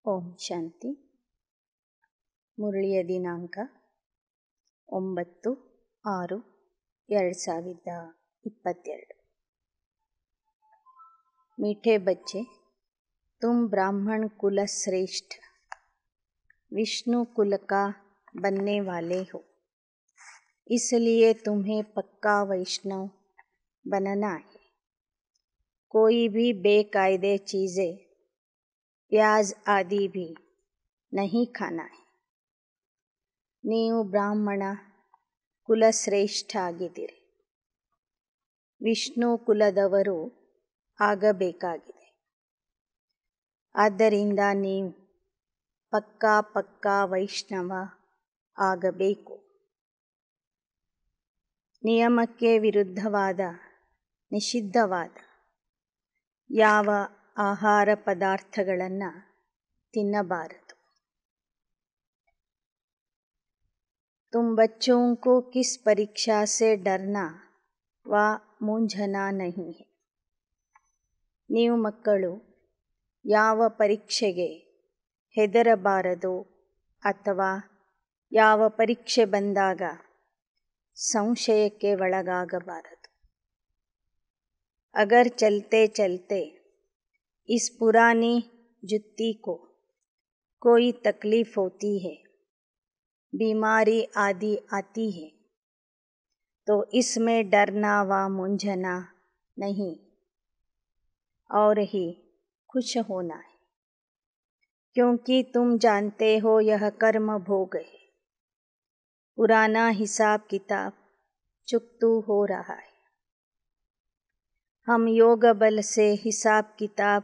ಓಂ ಶಾಂತಿ. ಮುರಳಿಯ ದಿನಾಂಕ 9/6/2022. मीठे बच्चे, तुम ब्राह्मण कुल श्रेष्ठ विष्णु कुल का बनने वाले हो, इसलिए तुम्हें पक्का वैष्णव बनना है. कोई भी बेकायदे चीज़ें, प्याज आदि भी नहीं खाना है. ನೀವು ಬ್ರಾಹ್ಮಣ ಕುಲಶ್ರೇಷ್ಠ ಆಗಿದ್ದೀರಿ, ವಿಷ್ಣು ಕುಲದವರು ಆಗಬೇಕಾಗಿದೆ. ಆದ್ದರಿಂದ ನೀವು ಪಕ್ಕಾ ವೈಷ್ಣವ ಆಗಬೇಕು. ನಿಯಮಕ್ಕೆ ವಿರುದ್ಧವಾದ ನಿಷಿದ್ಧವಾದ ಯಾವ ಆಹಾರ ಪದಾರ್ಥಗಳನ್ನು ತಿನ್ನಬಾರದು. तुम बच्चों को किस परीक्षा से डरना व मूंझना नहीं है. ನೀವು ಮಕ್ಕಳು ಯಾವ ಪರೀಕ್ಷೆಗೆ ಹೆದರಬಾರದು ಅಥವಾ ಯಾವ ಪರೀಕ್ಷೆ ಬಂದಾಗ ಸಂಶಯಕ್ಕೆ ಒಳಗಾಗಬಾರದು. अगर चलते चलते इस पुरानी जुत्ती को कोई तकलीफ होती है, बीमारी आदि आती है, तो इसमें डरना व मूंझना नहीं और ही खुश होना है, क्योंकि तुम जानते हो यह कर्म भोग है. पुराना हिसाब किताब चुकतू हो रहा है. हम योग बल से हिसाब किताब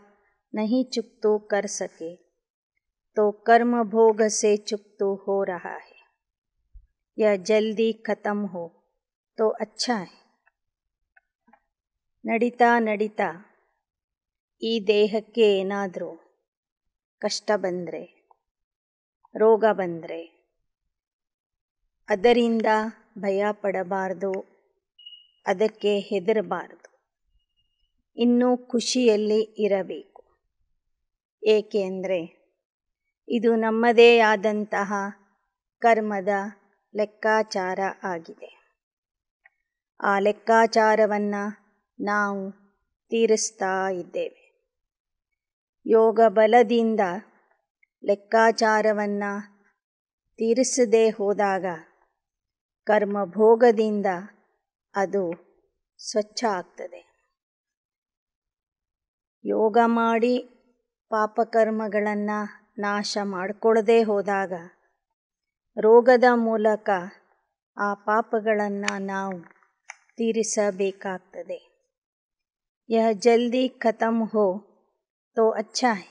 नहीं चुकतू कर सके, तो कर्म भोग से चुकतू हो रहा है. यह जल्दी खत्म हो तो अच्छा है. ನಡಿತಾ ನಡಿತಾ ಈ ದೇಹಕ್ಕೆ ಏನಾದರೂ ಕಷ್ಟ ಬಂದರೆ, ರೋಗ ಬಂದರೆ ಅದರಿಂದ ಭಯ ಪಡಬಾರ್ದು, ಅದಕ್ಕೆ ಹೆದರಬಾರದು. ಇನ್ನೂ ಖುಷಿಯಲ್ಲಿ ಇರಬೇಕು. ಏಕೆಂದರೆ ಇದು ನಮ್ಮದೇ ಆದಂತಹ ಕರ್ಮದ ಲೆಕ್ಕಾಚಾರ ಆಗಿದೆ. ಆ ಲೆಕ್ಕಾಚಾರವನ್ನು ನಾವು ತೀರಿಸ್ತಾ ಇದ್ದೇವೆ. ಯೋಗ ಬಲದಿಂದ ಲೆಕ್ಕಾಚಾರವನ್ನು ತೀರಿಸದೇ ಹೋದಾಗ ಕರ್ಮಭೋಗದಿಂದ ಅದು ಸ್ವಚ್ಛ ಆಗ್ತದೆ. ಯೋಗ ಮಾಡಿ ಪಾಪಕರ್ಮಗಳನ್ನು ನಾಶ ಮಾಡಿಕೊಳ್ಳದೆ ಹೋದಾಗ ರೋಗದ ಮೂಲಕ ಆ ಪಾಪಗಳನ್ನು ನಾವು ತೀರಿಸಬೇಕಾಗ್ತದೆ. ಯಹ ಜಲ್ದಿ ಖತಮ್ ಹೋ ತೋ ಅಚ್ಚಾ ಹೈ.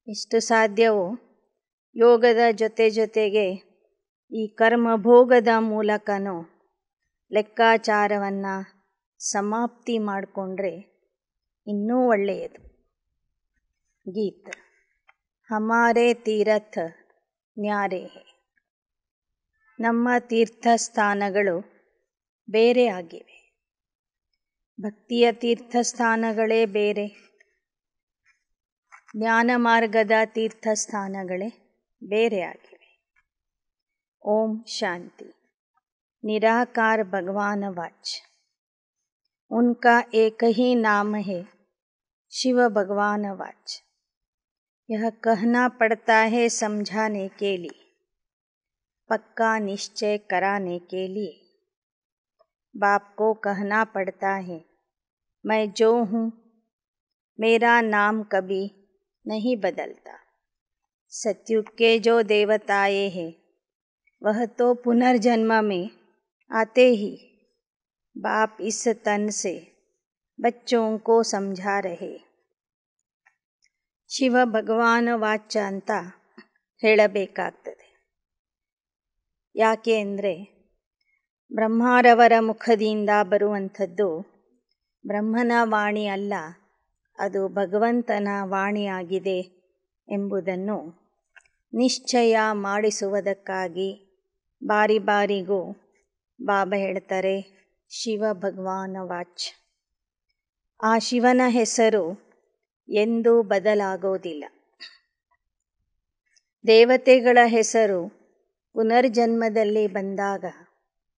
ಎಷ್ಟು ಸಾಧ್ಯವೋ ಯೋಗದ ಜೊತೆಗೆ ಈ ಕರ್ಮಭೋಗದ ಮೂಲಕನೂ ಲೆಕ್ಕಾಚಾರವನ್ನು ಸಮಾಪ್ತಿ ಮಾಡಿಕೊಂಡ್ರೆ ಇನ್ನೂ ಒಳ್ಳೆಯದು. ಗೀತ್. ಹಮಾರೆ ತೀರಥ ನ್ಯಾರೆ ಹೇ. ನಮ್ಮ ತೀರ್ಥಸ್ಥಾನಗಳು ಬೇರೆ ಆಗಿವೆ. ಭಕ್ತಿಯ ತೀರ್ಥಸ್ಥಾನಗಳೇ ಬೇರೆ, ಜ್ಞಾನ ಮಾರ್ಗದ ತೀರ್ಥಸ್ಥಾನಗಳೇ ಬೇರೆ ಆಗಿವೆ. ಓಂ ಶಾಂತಿ. निराकार भगवान वाच. उनका एक ही नाम है, शिव भगवान वाच. यह कहना पड़ता है समझाने के लिए, पक्का निश्चय कराने के लिए. बाप को कहना पड़ता है, मैं जो हूँ मेरा नाम कभी नहीं बदलता. सतयुग के जो देवताए हैं वह तो पुनर्जन्म में आते ही बाप इस तन से बच्चों को समझा रहे. ಶಿವ ಭಗವಾನ ವಾಚ ಅಂತ ಹೇಳಬೇಕಾಗ್ತದೆ. ಯಾಕೆ ಅಂದರೆ ಬ್ರಹ್ಮರವರ ಮುಖದಿಂದ ಬರುವಂಥದ್ದು ಬ್ರಹ್ಮನ ವಾಣಿ ಅಲ್ಲ, ಅದು ಭಗವಂತನ ವಾಣಿಯಾಗಿದೆ ಎಂಬುದನ್ನು ನಿಶ್ಚಯ ಮಾಡಿಸುವುದಕ್ಕಾಗಿ ಬಾರಿಗೂ ಬಾಬಾ ಹೇಳ್ತಾರೆ ಶಿವ ಭಗವಾನ ವಾಚ್. ಆ ಶಿವನ ಹೆಸರು ಎಂದೂ ಬದಲಾಗೋದಿಲ್ಲ. ದೇವತೆಗಳ ಹೆಸರು ಪುನರ್ಜನ್ಮದಲ್ಲಿ ಬಂದಾಗ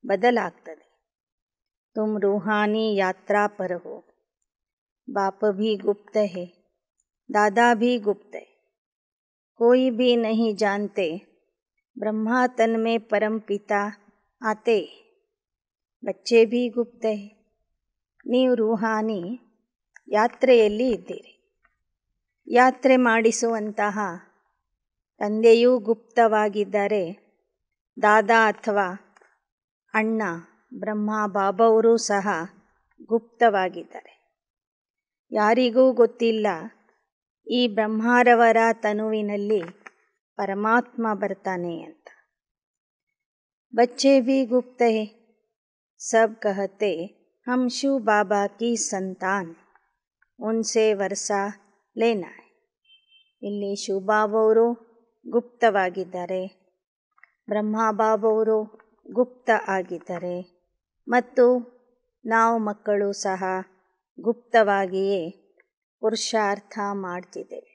ಬದಲಾಗ್ತದೆ. ತುಮ್ ರೂಹಾನಿ ಯಾತ್ರಾ ಪರ ಹೋ, बाप भी गुप्त है, दादा भी गुप्त है, कोई भी नहीं जानते, ब्रह्मा तन में परम पिता आते, बच्चे भी गुप्त है. ನೀವು ರೂಹಾನಿ ಯಾತ್ರೆಯಲ್ಲಿ ಇದ್ದೀರಿ. ಯಾತ್ರೆ ಮಾಡಿಸುವಂತಹ ತಂದೆಯೂ ಗುಪ್ತವಾಗಿದ್ದರೆ, ದಾದಾ ಅಥವಾ ಅಣ್ಣ ಬ್ರಹ್ಮ ಬಾಬಾವರು ಸಹ ಗುಪ್ತವಾಗಿದ್ದಾರೆ. ಯಾರಿಗೂ ಗೊತ್ತಿಲ್ಲ ಈ ಬ್ರಹ್ಮಾರವರ ತನುವಿನಲ್ಲಿ ಪರಮಾತ್ಮ ಬರ್ತಾನೆ ಅಂತ. ಬಚ್ಚೆ ಭಿ ಗುಪ್ತ ಹೇ, ಸಬ್ ಕಹತೆ ಹಮ್ ಶಿವ ಬಾಬಾ ಕಿ ಸಂತಾನ್, ಉನ್ಸೆ ವರ್ಸಾ ಲೇನಾ ಹೈ. ಇಲ್ಲಿ ಶಿವ ಬಾಬಾವರು ಗುಪ್ತವಾಗಿದ್ದಾರೆ, ಬ್ರಹ್ಮ ಬಾಬಾವರು ಗುಪ್ತ ಆಗಿದ್ದಾರೆ, ಮತ್ತು ನಾವು ಮಕ್ಕಳು ಸಹ ಗುಪ್ತವಾಗಿಯೇ ಪುರುಷಾರ್ಥ ಮಾಡ್ತಿದ್ದೇವೆ.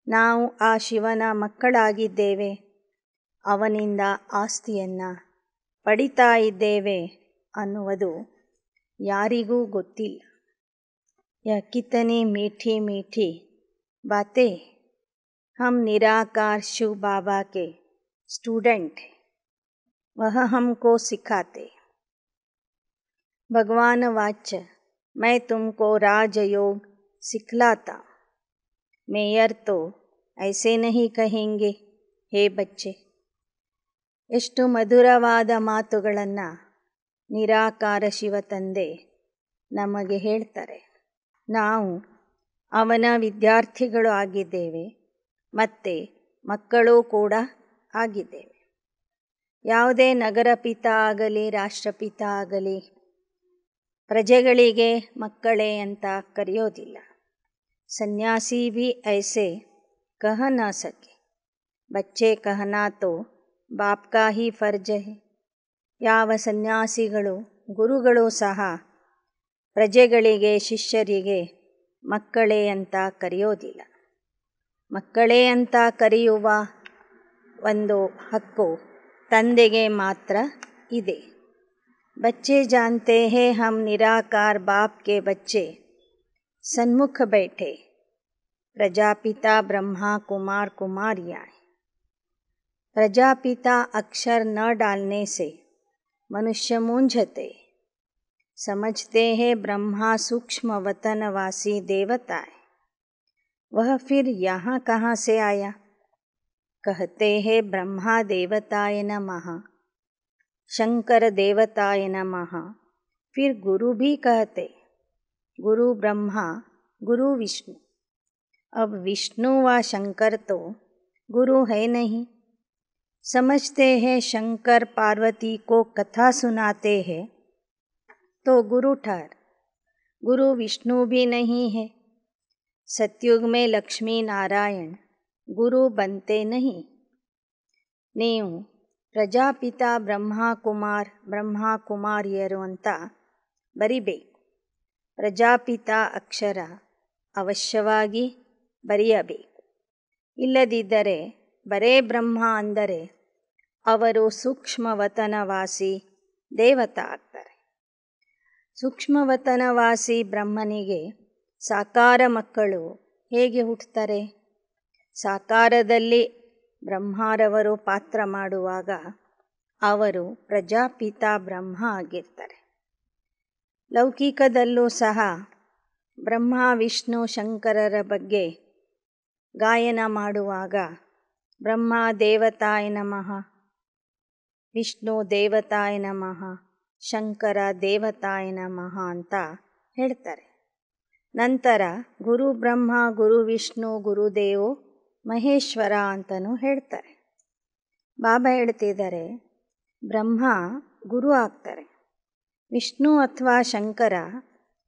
ನಾವು ಆ ಶಿವನ ಮಕ್ಕಳಾಗಿದ್ದೇವೆ, ಅವನಿಂದ ಆಸ್ತಿಯನ್ನು ಪಡಿತಾ ಇದ್ದೇವೆ ಅನ್ನುವುದು ಯಾರಿಗೂ ಗೊತ್ತಿಲ್ಲ. ಯಹ ಕಿತನಿ ಮೀಠಿ ಮೀಠಿ ಬಾತೆ, ಹಮ್ ನಿರಾಕಾರ ಶಿವ ಬಾಬಾ ಕೆ ಸ್ಟೂಡೆಂಟ್ ಹೈ, ವಹ ಹಮ್ಕೋ ಸಿಖಾತೆ. भगवान वाच्य, मैं तुमको राजयोग सिखलाता, ಮೇಯರ್ ತೋ ಐಸೆ ನಹಿ ಕಹೆಂಗೆ ಹೇ ಬಚ್ಚೆ. ಎಷ್ಟು ಮಧುರವಾದ ಮಾತುಗಳನ್ನು ನಿರಾಕಾರ ಶಿವ ತಂದೆ ನಮಗೆ ಹೇಳ್ತಾರೆ. ನಾವು ಅವನ ವಿದ್ಯಾರ್ಥಿಗಳು ಆಗಿದ್ದೇವೆ ಮತ್ತು ಮಕ್ಕಳೂ ಕೂಡ ಆಗಿದ್ದೇವೆ. ಯಾವುದೇ ನಗರ ಪಿತ ಆಗಲಿ ರಾಷ್ಟ್ರಪಿತ ಆಗಲಿ ಪ್ರಜೆಗಳಿಗೆ ಮಕ್ಕಳೇ ಅಂತ ಕರೆಯೋದಿಲ್ಲ. ಸನ್ಯಾಸಿ ಭಿ ಐಸೆ ಕಹ ನ ಸಕೆ, ಬಚ್ಚೆ ಕಹನಾ ತೋ ಬಾಪ್ ಕಾ ಹಿ ಫರ್ಜ್ ಹೈ. ಯಾವ ಸನ್ಯಾಸಿಗಳು ಗುರುಗಳು ಸಹ ಪ್ರಜೆಗಳಿಗೆ ಶಿಷ್ಯರಿಗೆ ಮಕ್ಕಳೇ ಅಂತ ಕರೆಯೋದಿಲ್ಲ. ಮಕ್ಕಳೇ ಅಂತ ಕರೆಯುವ ಒಂದು ಹಕ್ಕು ತಂದೆಗೆ ಮಾತ್ರ ಇದೆ. बच्चे जानते हैं हम निराकार बाप के बच्चे सन्मुख बैठे, प्रजापिता ब्रह्मा कुमार कुमारियाँ. प्रजापिता अक्षर न डालने से मनुष्य मूंझते, समझते हैं ब्रह्मा सूक्ष्म वतनवासी देवता है, वह फिर यहाँ कहाँ से आया. कहते हैं ब्रह्मा देवताय नमः, शंकर देवताय नमः. फिर गुरु भी कहते, गुरु ब्रह्मा गुरु विष्णु. अब विष्णु व शंकर तो गुरु है नहीं. समझते हैं शंकर पार्वती को कथा सुनाते हैं तो गुरु ठहर, गुरु विष्णु भी नहीं है. सतयुग में लक्ष्मी नारायण गुरु बनते नहीं. ನೀವು ಪ್ರಜಾಪಿತ ಬ್ರಹ್ಮ ಕುಮಾರಿಯರು ಅಂತ ಬರಿಬೇಕು. ಪ್ರಜಾಪಿತ ಅಕ್ಷರ ಅವಶ್ಯವಾಗಿ ಬರೆಯಬೇಕು. ಇಲ್ಲದಿದ್ದರೆ ಬರೇ ಬ್ರಹ್ಮ ಅಂದರೆ ಅವರು ಸೂಕ್ಷ್ಮವತನವಾಸಿ ದೇವತಾ ಆಗ್ತಾರೆ. ಸೂಕ್ಷ್ಮವತನವಾಸಿ ಬ್ರಹ್ಮನಿಗೆ ಸಾಕಾರ ಮಕ್ಕಳು ಹೇಗೆ ಹುಟ್ಟುತ್ತಾರೆ? ಸಾಕಾರದಲ್ಲಿ ಬ್ರಹ್ಮಾರವರು ಪಾತ್ರ ಮಾಡುವಾಗ ಅವರು ಪ್ರಜಾಪಿತ ಬ್ರಹ್ಮ ಆಗಿರ್ತಾರೆ. ಲೌಕಿಕದಲ್ಲೂ ಸಹ ಬ್ರಹ್ಮ ವಿಷ್ಣು ಶಂಕರರ ಬಗ್ಗೆ ಗಾಯನ ಮಾಡುವಾಗ ಬ್ರಹ್ಮ ದೇವತಾಯ ನಮಃ, ವಿಷ್ಣು ದೇವತಾಯ ನಮಃ, ಶಂಕರ ದೇವತಾಯ ನಮಃ ಅಂತ ಹೇಳ್ತಾರೆ. ನಂತರ ಗುರು ಬ್ರಹ್ಮ ಗುರು ವಿಷ್ಣು ಗುರುದೇವೋ ಮಹೇಶ್ವರ ಅಂತಲೂ ಹೇಳ್ತಾರೆ. ಬಾಬಾ ಹೇಳ್ತಿದ್ದಾರೆ, ಬ್ರಹ್ಮ ಗುರು ಆಗ್ತಾರೆ, ವಿಷ್ಣು ಅಥವಾ ಶಂಕರ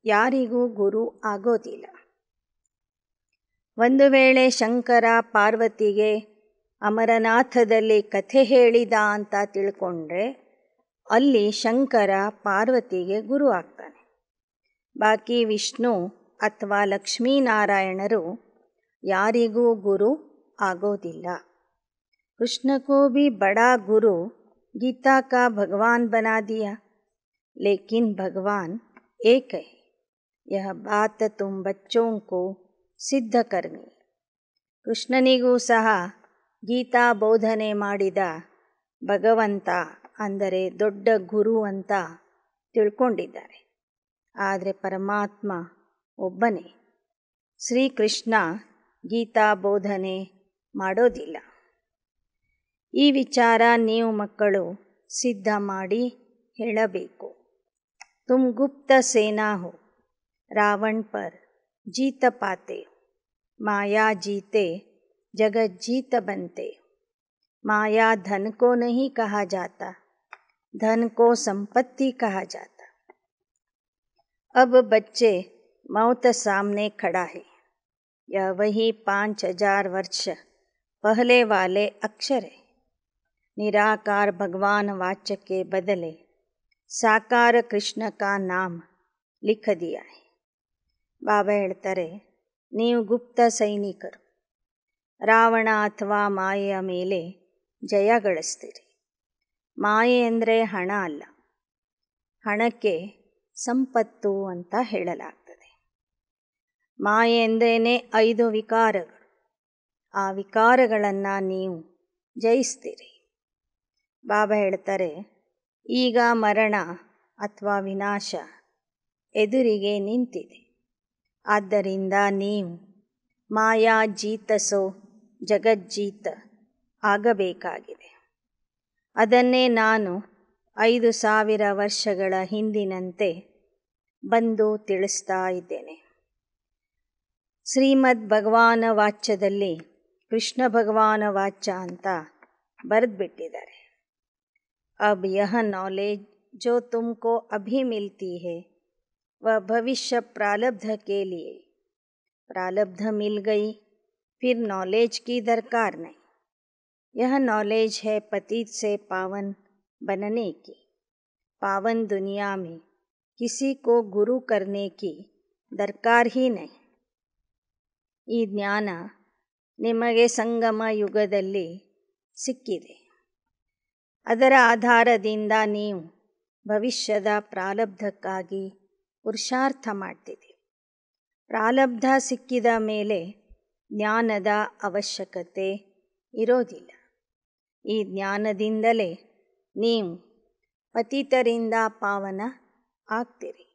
ಯಾರಿಗೂ ಗುರು ಆಗೋದಿಲ್ಲ. ಒಂದು ವೇಳೆ ಶಂಕರ ಪಾರ್ವತಿಗೆ ಅಮರನಾಥದಲ್ಲಿ ಕಥೆ ಹೇಳಿದ ಅಂತ ತಿಳ್ಕೊಂಡ್ರೆ ಅಲ್ಲಿ ಶಂಕರ ಪಾರ್ವತಿಗೆ ಗುರು ಆಗ್ತಾನೆ. ಬಾಕಿ ವಿಷ್ಣು ಅಥವಾ ಲಕ್ಷ್ಮೀನಾರಾಯಣರು ಯಾರಿಗೂ ಗುರು ಆಗೋದಿಲ್ಲ. कृष्ण को भी बड़ा गुरु गीता का भगवान बना दिया, लेकिन भगवान एक है। यह बात तुम बच्चों को ಸಿದ್ಧ करनी। ಕೃಷ್ಣನಿಗೂ ಸಹ ಗೀತಾ ಬೋಧನೆ ಮಾಡಿದ ಭಗವಂತ ಅಂದರೆ ದೊಡ್ಡ ಗುರು ಅಂತ ತಿಳ್ಕೊಂಡಿದ್ದಾರೆ. ಆದರೆ ಪರಮಾತ್ಮ ಒಬ್ಬನೇ. ಶ್ರೀಕೃಷ್ಣ ಗೀತಾ ಬೋಧನೆ ಮಾಡೋದಿಲ್ಲ. ಈ ವಿಚಾರ ನೀವು ಮಕ್ಕಳು ಸಿದ್ಧ ಮಾಡಿ ಹೇಳಬೇಕು. ತುಮ್ ಗುಪ್ತ ಸೇನಾ ಹೋ, रावण पर जीत पाते हो, माया जीते जगत जीत बनते हो। माया धन को नहीं कहा जाता, धन को संपत्ति कहा जाता। अब बच्चे मौत सामने खड़ा है। यह वही 5000 वर्ष पहले वाले अक्षर है। निराकार भगवान वाच्य के बदले साकार कृष्ण का नाम लिख दिया है। ಬಾಬಾ ಹೇಳ್ತಾರೆ, ನೀವು ಗುಪ್ತ ಸೈನಿಕರು. ರಾವಣ ಅಥವಾ ಮಾಯೆಯ ಮೇಲೆ ಜಯ ಗಳಿಸ್ತೀರಿ. ಮಾಯೆ ಅಂದರೆ ಹಣ ಅಲ್ಲ. ಹಣಕ್ಕೆ ಸಂಪತ್ತು ಅಂತ ಹೇಳಲಾಗ್ತದೆ. ಮಾಯೆ ಅಂದ್ರೇ 5 ವಿಕಾರಗಳು. ಆ ವಿಕಾರಗಳನ್ನು ನೀವು ಜಯಿಸ್ತೀರಿ. ಬಾಬಾ ಹೇಳ್ತಾರೆ, ಈಗ ಮರಣ ಅಥವಾ ವಿನಾಶ ಎದುರಿಗೆ ನಿಂತಿದೆ. ಆದ್ದರಿಂದ ನೀವು ಮಾಯಾ ಜೀತಸೋ ಜಗಜ್ಜೀತ ಆಗಬೇಕಾಗಿದೆ. ಅದನ್ನೇ ನಾನು 5000 ವರ್ಷಗಳ ಹಿಂದಿನಂತೆ ಬಂದು ತಿಳಿಸ್ತಾ ಇದ್ದೇನೆ. ಶ್ರೀಮದ್ ಭಗವಾನ ವಾಚ್ಯದಲ್ಲಿ ಕೃಷ್ಣ ಭಗವಾನ ವಾಚ್ಯ ಅಂತ ಬರೆದ್ಬಿಟ್ಟಿದ್ದಾರೆ. अब यह नॉलेज जो तुमको अभी मिलती है वह भविष्य प्रारब्ध के लिए। प्रारब्ध मिल गई फिर नॉलेज की दरकार नहीं। यह नॉलेज है पतित से पावन बनने की। पावन दुनिया में किसी को गुरु करने की दरकार ही नहीं। ಈ ಜ್ಞಾನ ನಿಮಗೆ ಸಂಗಮ ಯುಗದಲ್ಲಿ ಸಿಕ್ಕಿದೆ. ಅದರ ಆಧಾರದಿಂದ ನೀವು ಭವಿಷ್ಯದ ಪ್ರಾರಬ್ಧಕ್ಕಾಗಿ ಪುರುಷಾರ್ಥ ಮಾಡ್ತಿದ್ದೀರಿ. ಪ್ರಾರಬ್ಧ ಸಿಕ್ಕಿದ ಮೇಲೆ ಜ್ಞಾನದ ಅವಶ್ಯಕತೆ ಇರೋದಿಲ್ಲ. ಈ ಜ್ಞಾನದಿಂದಲೇ ನೀವು ಪತಿತರಿಂದ ಪಾವನ ಆಗ್ತೀರಿ.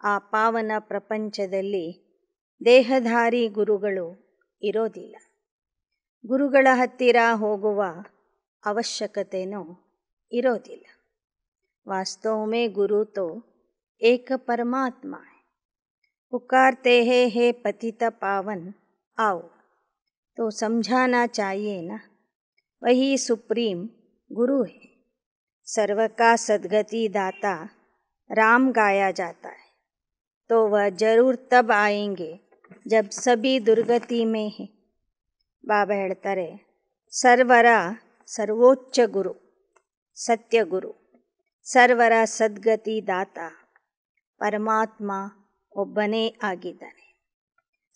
ಆ ಪಾವನ ಪ್ರಪಂಚದಲ್ಲಿ ದೇಹಧಾರಿ ಗುರುಗಳು ಇರೋದಿಲ್ಲ. ಗುರುಗಳ ಹತ್ತಿರ ಹೋಗುವ ಅವಶ್ಯಕತೆಯೂ ಇರೋದಿಲ್ಲ. वास्तव में गुरु तो एक परमात्मा है। पुकारते हैं हे पतित पावन आओ, तो समझाना चाहिए ना, वही सुप्रीम गुरु है। सर्व का सद्गति दाता राम गाया जाता है, तो वह जरूर तब आएंगे जब सभी दुर्गति में है। बाबा ಹೇಳ್ತಾರೆ, ಸರ್ವರ ಸರ್ವೋಚ್ಚ ಗುರು ಸತ್ಯ ಗುರು, ಸರ್ವರ ಸದ್ಗತಿ ದಾತ ಪರಮಾತ್ಮ ಒಬ್ಬನೇ ಆಗಿದ್ದಾನೆ.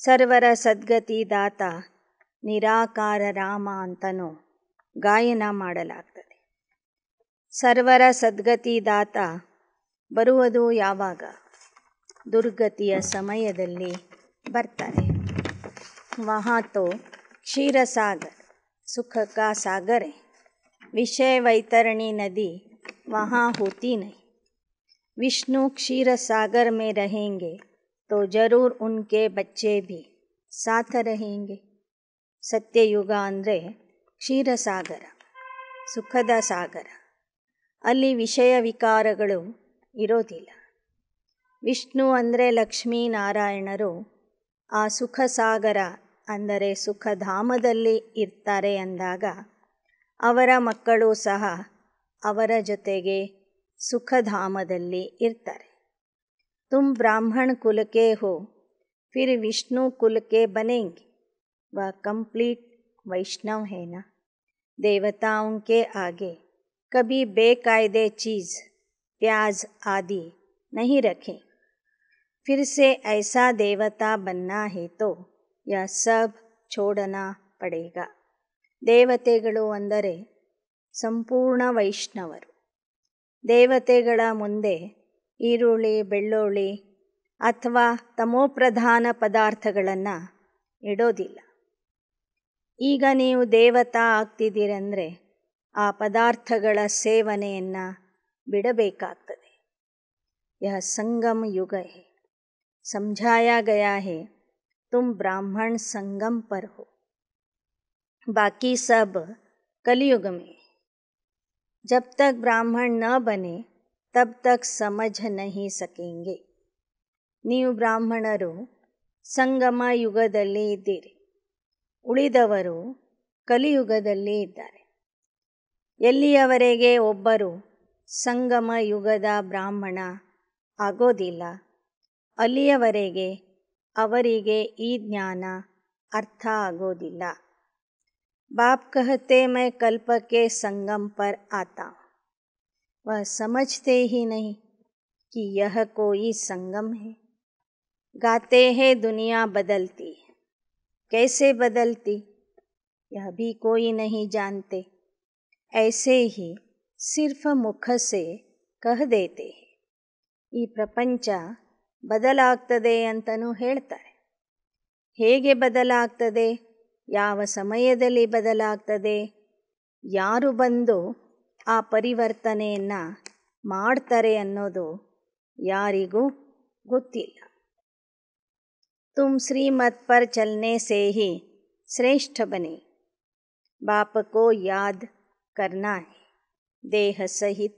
ಸರ್ವರ ಸದ್ಗತಿ ದಾತ ನಿರಾಕಾರ ರಾಮ ಅಂತನೂ ಗಾಯನ ಮಾಡಲಾಗ್ತದೆ. ಸರ್ವರ ಸದ್ಗತಿ ದಾತ ಬರುವುದು ಯಾವಾಗ? ದುರ್ಗತಿಯ ಸಮಯದಲ್ಲಿ ಬರ್ತಾರೆ. ವहाँ तो क्षीर सागर सुख का सागर है। विषय वैतरणी नदी वहाँ होती नहीं। विष्णु क्षीर सागर में रहेंगे तो जरूर उनके बच्चे भी साथ रहेंगे। ಸತ್ಯಯುಗ ಅಂದರೆ ಕ್ಷೀರ ಸಾಗರ, ಸುಖದ ಸಾಗರ. ಅಲ್ಲಿ ವಿಷಯ ವಿಕಾರಗಳು ಇರೋದಿಲ್ಲ. ವಿಷ್ಣು ಅಂದರೆ ಲಕ್ಷ್ಮೀನಾರಾಯಣರು ಆ ಸುಖ ಸಾಗರ ಅಂದರೆ ಸುಖಧಾಮದಲ್ಲಿ ಇರ್ತಾರೆ ಅಂದಾಗ ಅವರ ಮಕ್ಕಳು ಸಹ ಅವರ ಜೊತೆಗೆ ಸುಖಧಾಮದಲ್ಲಿ ಇರ್ತಾರೆ. ತುಮ್ ಬ್ರಾಹ್ಮಣ ಕುಲಕ್ಕೆ ಹೋ ಫಿರ್ ವಿಷ್ಣು ಕುಲಕ್ಕೆ ಬನೆಂಗೆ, वह कंप्लीट वैष्णव है ना। देवताओं के आगे कभी बेकायदे चीज़ प्याज आदि नहीं रखें। फिर से ऐसा देवता बनना है तो यह सब छोड़ना पड़ेगा। ದೇವತೆಗಳು ಅಂದರೆ ಸಂಪೂರ್ಣ ವೈಷ್ಣವರು. ದೇವತೆಗಳ ಮುಂದೆ ಈರುಳ್ಳಿ, ಬೆಳ್ಳುಳ್ಳಿ ಅಥವಾ ತಮೋಪ್ರಧಾನ ಪದಾರ್ಥಗಳನ್ನು ಇಡೋದಿಲ್ಲ. ಈಗ ನೀವು ದೇವತಾ ಆಗ್ತಿದ್ದೀರಂದರೆ ಆ ಪದಾರ್ಥಗಳ ಸೇವನೆಯನ್ನು ಬಿಡಬೇಕಾಗ್ತದೆ. ಯಹ ಸಂಗಮ ಯುಗ ಹೇ, ಸಮझाया गया है तुम ब्राह्मण संगम पर हो, बाकी सब कलयुग में. जब तक ब्राह्मण न बने तब तक समझ नहीं सकेंगे. ನೀವು ಬ್ರಾಹ್ಮಣರು ಸಂಗಮ ಯುಗದಲ್ಲಿ ಇದ್ದೀರಿ, ಉಳಿದವರು ಕಲಿಯುಗದಲ್ಲಿ ಇದ್ದಾರೆ. ಎಲ್ಲಿಯವರೆಗೆ ಒಬ್ಬರು ಸಂಗಮ ಯುಗದ ಬ್ರಾಹ್ಮಣ ಆಗೋದಿಲ್ಲ, ಅಲ್ಲಿಯವರೆಗೆ ಅವರಿಗೆ ಈ ಜ್ಞಾನ ಅರ್ಥ ಆಗೋದಿಲ್ಲ. बाप कहते मैं कल्प के संगम पर आता हूँ, वह समझते ही नहीं कि यह कोई संगम है. गाते हैं दुनिया बदलती है, कैसे बदलती यह भी कोई नहीं जानते. ऐसे ही सिर्फ मुख से कह देते हैं. ಈ ಪ್ರಪಂಚ ಬದಲಾಗ್ತದೆ ಅಂತಲೂ ಹೇಳ್ತಾರೆ. ಹೇಗೆ ಬದಲಾಗ್ತದೆ, ಯಾವ ಸಮಯದಲ್ಲಿ ಬದಲಾಗ್ತದೆ, ಯಾರು ಬಂದು ಆ ಪರಿವರ್ತನೆಯನ್ನು ಮಾಡ್ತಾರೆ ಅನ್ನೋದು ಯಾರಿಗೂ ಗೊತ್ತಿಲ್ಲ. तुम श्रीमत पर चलने से ही श्रेष्ठ बने. बाप को याद करना है, देह सहित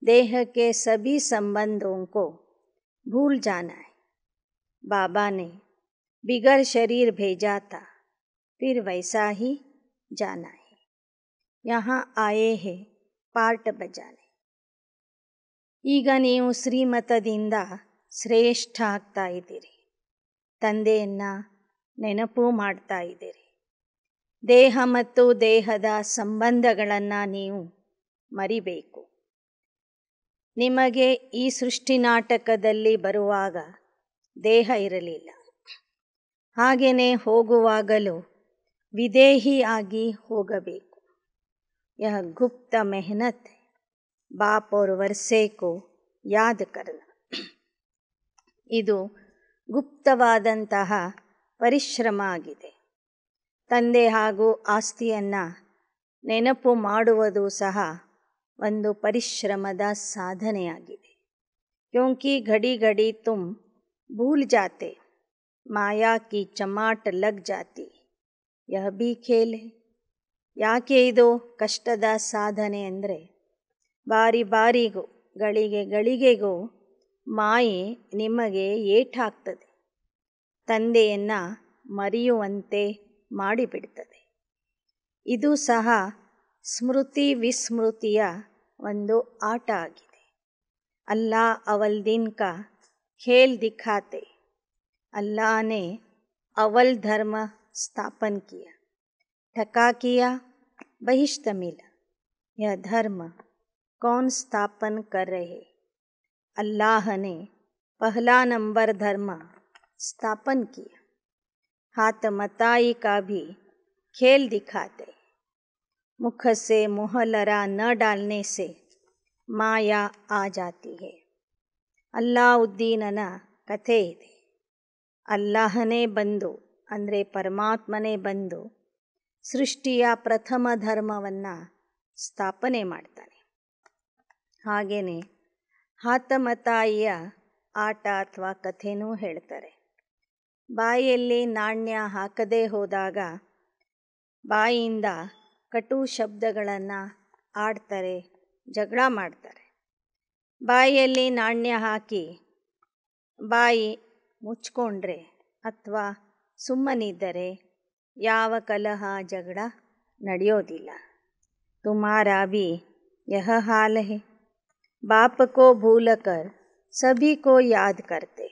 देह के सभी संबंधों को भूल जाना है. बाबा ने बिगर शरीर भेजा था, फिर वैसा ही जाना है. यहाँ आए हैं पार्ट बजाने. ಈಗ ನೀವು ಶ್ರೀಮತದಿಂದ ಶ್ರೇಷ್ಠ ಆಗ್ತಾ ಇದ್ದೀರಿ, ತಂದೆಯನ್ನು ನೆನಪು ಮಾಡ್ತಾ ಇದ್ದೀರಿ. ದೇಹ ಮತ್ತು ದೇಹದ ಸಂಬಂಧಗಳನ್ನು ನೀವು ಮರಿಬೇಕು. ನಿಮಗೆ ಈ ಸೃಷ್ಟಿ ನಾಟಕದಲ್ಲಿ ಬರುವಾಗ ದೇಹ ಇರಲಿಲ್ಲ, ಹಾಗೆಯೇ ಹೋಗುವಾಗಲೂ ವಿದೇಹಿಯಾಗಿ ಹೋಗಬೇಕು. ಯಹ ಗುಪ್ತ ಮೆಹನತ್ ಬಾಪ್ और वर्षे को ಯಾದ್ ಕರ್ನ. ಇದು ಗುಪ್ತವಾದಂತಹ ಪರಿಶ್ರಮ ಆಗಿದೆ. ತಂದೆ ಹಾಗೂ ಆಸ್ತಿಯನ್ನು ನೆನಪು ಮಾಡುವುದು ಸಹ ಒಂದು ಪರಿಶ್ರಮದ ಸಾಧನೆಯಾಗಿದೆ. ಕ್ಯೋಂಕಿ ಘಡಿ ಘಡಿ ತುಮ್ ಭೂಲ್ ಜಾತೆ, ಮಾಯಾ ಕಿ ಚಮಾಟ್ ಲಗ್ ಜಾತಿ, ಯಹ ಭಿ ಖೇಲ್ ಹೈ. ಯಾಕೆ ಇದು ಕಷ್ಟದ ಸಾಧನೆ ಅಂದರೆ, ಬಾರಿ ಬಾರಿಗೂ ಗಳಿಗೆ ಗಳಿಗೆಗೂ ಮಾಯೆ ನಿಮಗೆ ಏಟಾಗ್ತದೆ, ತಂದೆಯನ್ನು ಮರೆಯುವಂತೆ ಮಾಡಿಬಿಡ್ತದೆ. ಇದು ಸಹ ಸ್ಮೃತಿ ವಿಸ್ಮೃತಿಯ ಒಂದು ಆಟ ಆಗಿದೆ. ಅಲ್ಲಾ ಅವಲ್ ದಿನ್ ಕಾ ಖೇಲ್ ದಿಖಾತೆ. अल्लाह ने अवल धर्म स्थापन किया, ठका किया, बहिष्ट मिला. यह धर्म कौन स्थापन कर रहे? अल्लाह ने पहला नंबर धर्म स्थापन किया. हाथ मताई का भी खेल दिखाते. मुख से मुहलरा न डालने से माया आ जाती है. ಅಲ್ಲಾವುದ್ದೀನನ ಕಥೆ ಇದೆ. ಅಲ್ಲಾಹನೇ ಬಂದು ಅಂದರೆ ಪರಮಾತ್ಮನೇ ಬಂದು ಸೃಷ್ಟಿಯ ಪ್ರಥಮ ಧರ್ಮವನ್ನು ಸ್ಥಾಪನೆ ಮಾಡ್ತಾನೆ. ಹಾಗೆಯೇ ಹಾತಮತಾಯಿಯ ಆಟ ಅಥವಾ ಕಥೆನೂ ಹೇಳ್ತಾರೆ. ಬಾಯಿಯಲ್ಲಿ ನಾಣ್ಯ ಹಾಕದೇ ಹೋದಾಗ ಬಾಯಿಯಿಂದ ಕಟು ಶಬ್ದಗಳನ್ನು ಆಡ್ತಾರೆ, ಜಗಳ ಮಾಡ್ತಾರೆ. ಬಾಯಿಯಲ್ಲಿ ನಾಣ್ಯ ಹಾಕಿ ಬಾಯಿ ಮುಚ್ಕೊಂಡ್ರೆ ಅಥವಾ ಸುಮ್ಮನಿದ್ದರೆ ಯಾವ ಕಲಹ ಜಗಳ ನಡೆಯೋದಿಲ್ಲ. ತುಮಾರಾ ಭಿ ಯಹ ಹಾಲ್ ಹೈ. ಬಾಪ್ ಕೋ ಭೂಲ ಕರ್ ಸಭಿ ಕೋ ಯಾದ್ ಕರ್ತೆ.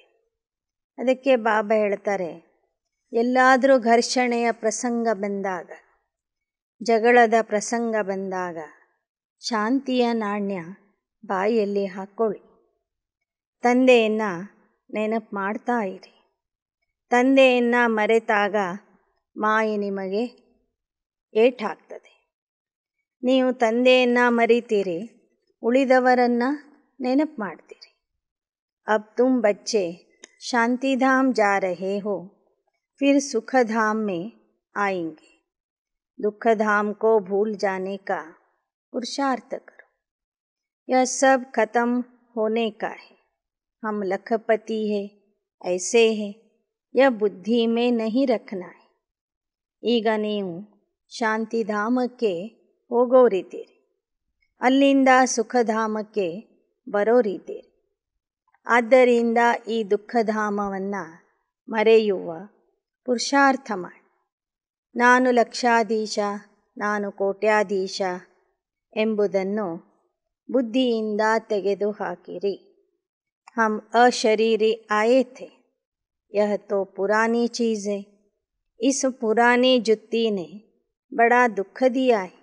ಅದಕ್ಕೆ ಬಾಬಾ ಹೇಳ್ತಾರೆ, ಎಲ್ಲಾದರೂ ಘರ್ಷಣೆಯ ಪ್ರಸಂಗ ಬಂದಾಗ, ಜಗಳದ ಪ್ರಸಂಗ ಬಂದಾಗ ಶಾಂತಿಯ ನಾಣ್ಯ ಬಾಯಿಯಲ್ಲಿ ಹಾಕ್ಕೊಳ್ಳಿ. ತಂದೆಯನ್ನು ನೆನಪು ಮಾಡ್ತಾ ಇರಿ. ತಂದೆಯನ್ನು ಮರೆತಾಗ ಮಾಯೆ ನಿಮಗೆ ಏಟಾಗ್ತದೆ. ನೀವು ತಂದೆಯನ್ನು ಮರಿತೀರಿ, ಉಳಿದವರನ್ನು ನೆನಪು ಮಾಡ್ತೀರಿ. ಅಬ್ ತುಮ್ ಬಚ್ಚೆ ಶಾಂತಿಧಾಮ್ ಜಾ ರಹೆ ಹೋ, ಫಿರ್ ಸುಖಧಾಮ್ ಮೇ ಆಯೆಂಗೆ. दुखधाम को भूल जाने का पुरुषार्थ करो. यह सब खत्म होने का है. हम लखपति है, ऐसे है, यह बुद्धि में नहीं रखना है. ಈಗ ನೀವು ಶಾಂತಿಧಾಮಕ್ಕೆ ಹೋಗೋರಿದ್ದೀರಿ, ಅಲ್ಲಿಂದ ಸುಖಧಾಮಕ್ಕೆ ಬರೋರಿದ್ದೀರಿ. ಆದ್ದರಿಂದ ಈ ದುಃಖಧಾಮವನ್ನು ಮರೆಯುವ ಪುರುಷಾರ್ಥ ಮಾಡಿ. ನಾನು ಲಕ್ಷಾಧೀಶ, ನಾನು ಕೋಟ್ಯಾಧೀಶ ಎಂಬುದನ್ನು ಬುದ್ಧಿಯಿಂದ ತೆಗೆದುಹಾಕಿರಿ. ಹಮ್ ಅಶರೀರಿ ಆಯೇ ಥೆ, ಯಹ ತೋ ಪುರಾನಿ ಚೀಜ್ ಹೈ. ಇಸ್ ಪುರಾನಿ ಜುತ್ತಿ ನೆ ಬಡಾ ದುಃಖ ದಿಯಾ ಹೈ.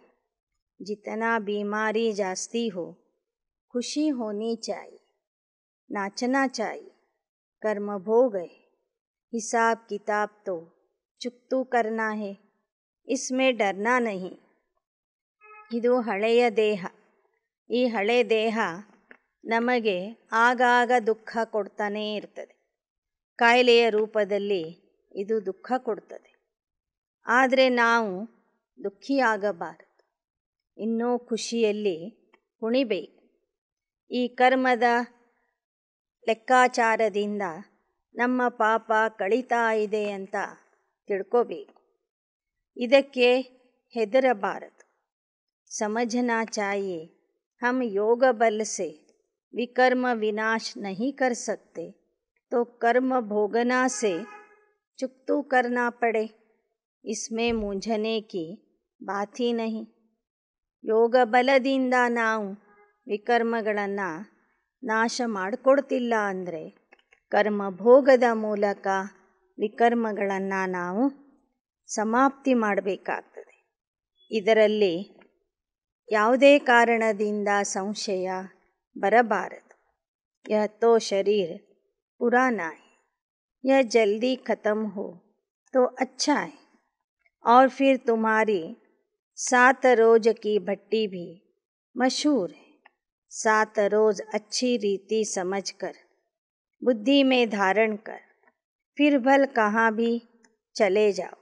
ಜಿತನಾ बीमारी ಜಾಸ್ತಿ ಹೋ, ಖುಷಿ ಹೋನಿ ಚಾಹಿए, नाचना चाहिए. कर्म भोग है, हिसाब किताब तो चुकतू करना है, इसमें डरना नहीं. ಇದು ಹಳೆಯ ದೇಹ. ಈ ಹಳೆ ದೇಹ ನಮಗೆ ಆಗಾಗ ದುಃಖ ಕೊಡ್ತಾನೇ ಇರ್ತದೆ. ಕಾಯಿಲೆಯ ರೂಪದಲ್ಲಿ ಇದು ದುಃಖ ಕೊಡ್ತದೆ. ಆದರೆ ನಾವು ದುಃಖಿಯಾಗಬಾರದು, ಇನ್ನೂ ಖುಷಿಯಲ್ಲಿ ಕುಣಿಬೇಕು. ಈ ಕರ್ಮದ ಲೆಕ್ಕಾಚಾರದಿಂದ ನಮ್ಮ ಪಾಪ ಕಳೀತಾ ಇದೆ ಅಂತ ತಿಳ್ಕೋಬೇಕು. ಇದಕ್ಕೆ ಹೆದರಬಾರದು. समझना चाहिए, हम योग बल से विकर्म विनाश नहीं कर सकते, तो कर्म भोगना से चुकतू करना पड़े, इसमें मूंझने की बात ही नहीं. ಯೋಗ ಬಲದಿಂದ ನಾವು ವಿಕರ್ಮಗಳನ್ನು ನಾಶ ಮಾಡಿಕೊಡ್ತಿಲ್ಲ ಅಂದರೆ ಕರ್ಮ ಭೋಗದ ಮೂಲಕ ವಿಕರ್ಮಗಳನ್ನು ನಾವು ಸಮಾಪ್ತಿ ಮಾಡಬೇಕಾಗ್ತದೆ. ಇದರಲ್ಲಿ ಯಾವುದೇ ಕಾರಣದಿಂದ ಸಂಶಯ ಬರಬಾರದು. ಯಹ ತೋ ಶರೀರ್ ಪುರಾನಾ ಹೈ, ಯಹ ಜಲ್ದಿ ಖತಮ್ ಹೋ ತೋ ಅಚ್ಚಾ ಹೈ. और फिर तुम्हारी 7 रोज की भट्टी भी मशहूर है. 7 रोज अच्छी रीति समझकर बुद्धि में धारण कर, फिर भल कहाँ भी चले जाओ.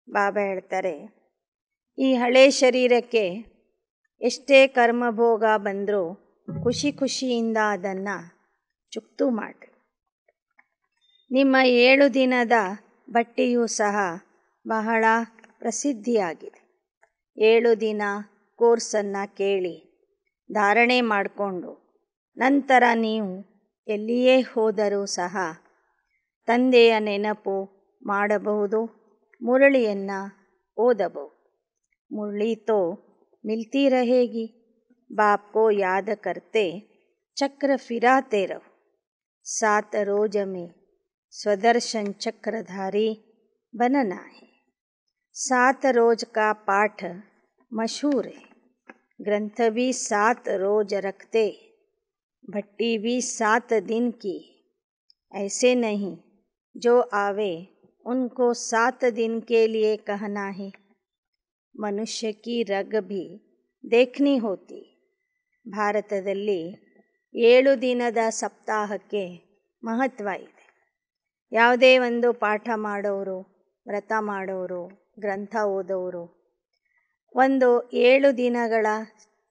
ಬಾಬಾ ಹೇಳ್ತಾರೆ, ಈ ಹಳೆ ಶರೀರಕ್ಕೆ ಎಷ್ಟೇ ಕರ್ಮಭೋಗ ಬಂದರೂ ಖುಷಿ ಖುಷಿಯಿಂದ ಅದನ್ನು ಚುಕ್ತು ಮಾಡಿರಿ. ನಿಮ್ಮ 7 ದಿನದ ಬಟ್ಟೆಯೂ ಸಹ ಬಹಳ ಪ್ರಸಿದ್ಧಿಯಾಗಿದೆ. 7 ದಿನ ಕೋರ್ಸನ್ನು ಕೇಳಿ ಧಾರಣೆ ಮಾಡಿಕೊಂಡು ನಂತರ ನೀವು ಎಲ್ಲಿಯೇ ಹೋದರೂ ಸಹ ತಂದೆಯ ನೆನಪು ಮಾಡಬಹುದು, ಮುರಳಿಯನ್ನು ಓದಬಹುದು. ಮುರಳಿ ತೋ मिलती रहेगी, बाप को याद करते चक्र फिराते रहो. 7 रोज में स्वदर्शन चक्रधारी बनना है. 7 रोज का पाठ मशहूर है. ग्रंथ भी 7 रोज रखते, भट्टी भी 7 दिन की. ऐसे नहीं जो आवे उनको 7 दिन के लिए कहना है. ಮನುಷ್ಯ ಕಿ ರಗ್ ಭಿ ದೇಖ್ನಿ ಹೋತಿ. ಭಾರತದಲ್ಲಿ 7 ದಿನದ ಸಪ್ತಾಹಕ್ಕೆ ಮಹತ್ವ ಇದೆ. ಯಾವುದೇ ಒಂದು ಪಾಠ ಮಾಡೋರು, ವ್ರತ ಮಾಡೋರು, ಗ್ರಂಥ ಓದೋರು ಒಂದು 7 ದಿನಗಳ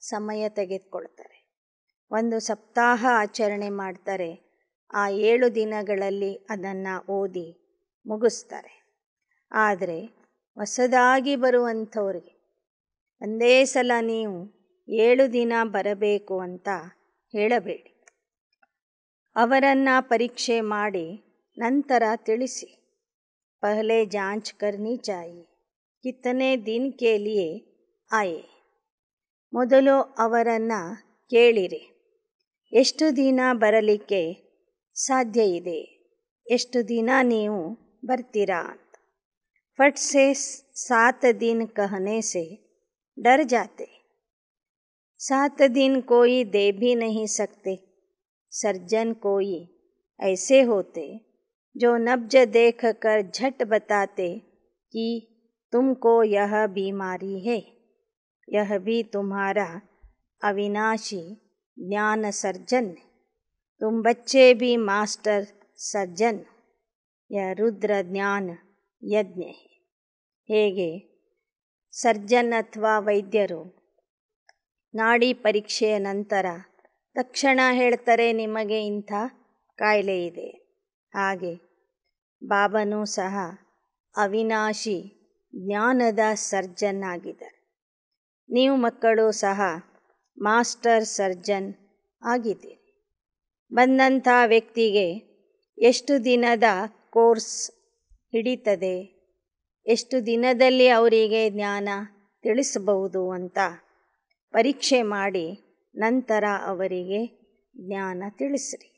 ಸಮಯ ತೆಗೆದುಕೊಳ್ತಾರೆ. ಒಂದು ಸಪ್ತಾಹ ಆಚರಣೆ ಮಾಡ್ತಾರೆ. ಆ 7 ದಿನಗಳಲ್ಲಿ ಅದನ್ನು ಓದಿ ಮುಗಿಸ್ತಾರೆ. ಆದರೆ ಹೊಸದಾಗಿ ಬರುವಂಥವ್ರಿಗೆ ಒಂದೇ ಸಲ ನೀವು 7 ದಿನ ಬರಬೇಕು ಅಂತ ಹೇಳಬೇಡಿ. ಅವರನ್ನು ಪರೀಕ್ಷೆ ಮಾಡಿ ನಂತರ ತಿಳಿಸಿ. ಪಹಲೆ ಜಾಂಚ್ ಕರ್ನಿ ಚಾಹಿए, ಕಿತನೆ ದಿನ್ ಕೆ ಲಿಯೆ ಆಯೆ. ಮೊದಲು ಅವರನ್ನು ಕೇಳಿರಿ, ಎಷ್ಟು ದಿನ ಬರಲಿಕ್ಕೆ ಸಾಧ್ಯ ಇದೆ, ಎಷ್ಟು ದಿನ ನೀವು ಬರ್ತೀರಾ ಅಂತ. फट से 7 दिन कहने से डर जाते. 7 दिन कोई दे भी नहीं सकते. सर्जन कोई ऐसे होते जो नब्ज देख कर झट बताते कि तुमको यह बीमारी है, यह भी तुम्हारा अविनाशी ज्ञान सर्जन है। तुम बच्चे भी मास्टर सर्जन, यह रुद्र ಜ್ಞಾನ ಯಜ್ಞ है। ಹೇಗೆ ಸರ್ಜನ್ ಅಥವಾ ವೈದ್ಯರು ನಾಡಿ ಪರೀಕ್ಷೆಯ ನಂತರ ತಕ್ಷಣ ಹೇಳ್ತಾರೆ ನಿಮಗೆ ಇಂಥ ಕಾಯಿಲೆ ಇದೆ, ಹಾಗೆ ಬಾಬನೂ ಸಹ ಅವಿನಾಶಿ ಜ್ಞಾನದ ಸರ್ಜನ್ ಆಗಿದ್ದಾರೆ. ನೀವು ಮಕ್ಕಳು ಸಹ ಮಾಸ್ಟರ್ ಸರ್ಜನ್ ಆಗಿದ್ದೀರಿ. ಬಂದಂಥ ವ್ಯಕ್ತಿಗೆ ಎಷ್ಟು ದಿನದ ಕೋರ್ಸ್ ಹಿಡಿತದೆ, ಎಷ್ಟು ದಿನದಲ್ಲಿ ಅವರಿಗೆ ಜ್ಞಾನ ತಿಳಿಸಬಹುದು ಅಂತ ಪರೀಕ್ಷೆ ಮಾಡಿ ನಂತರ ಅವರಿಗೆ ಜ್ಞಾನ ತಿಳಿಸ್ರಿ.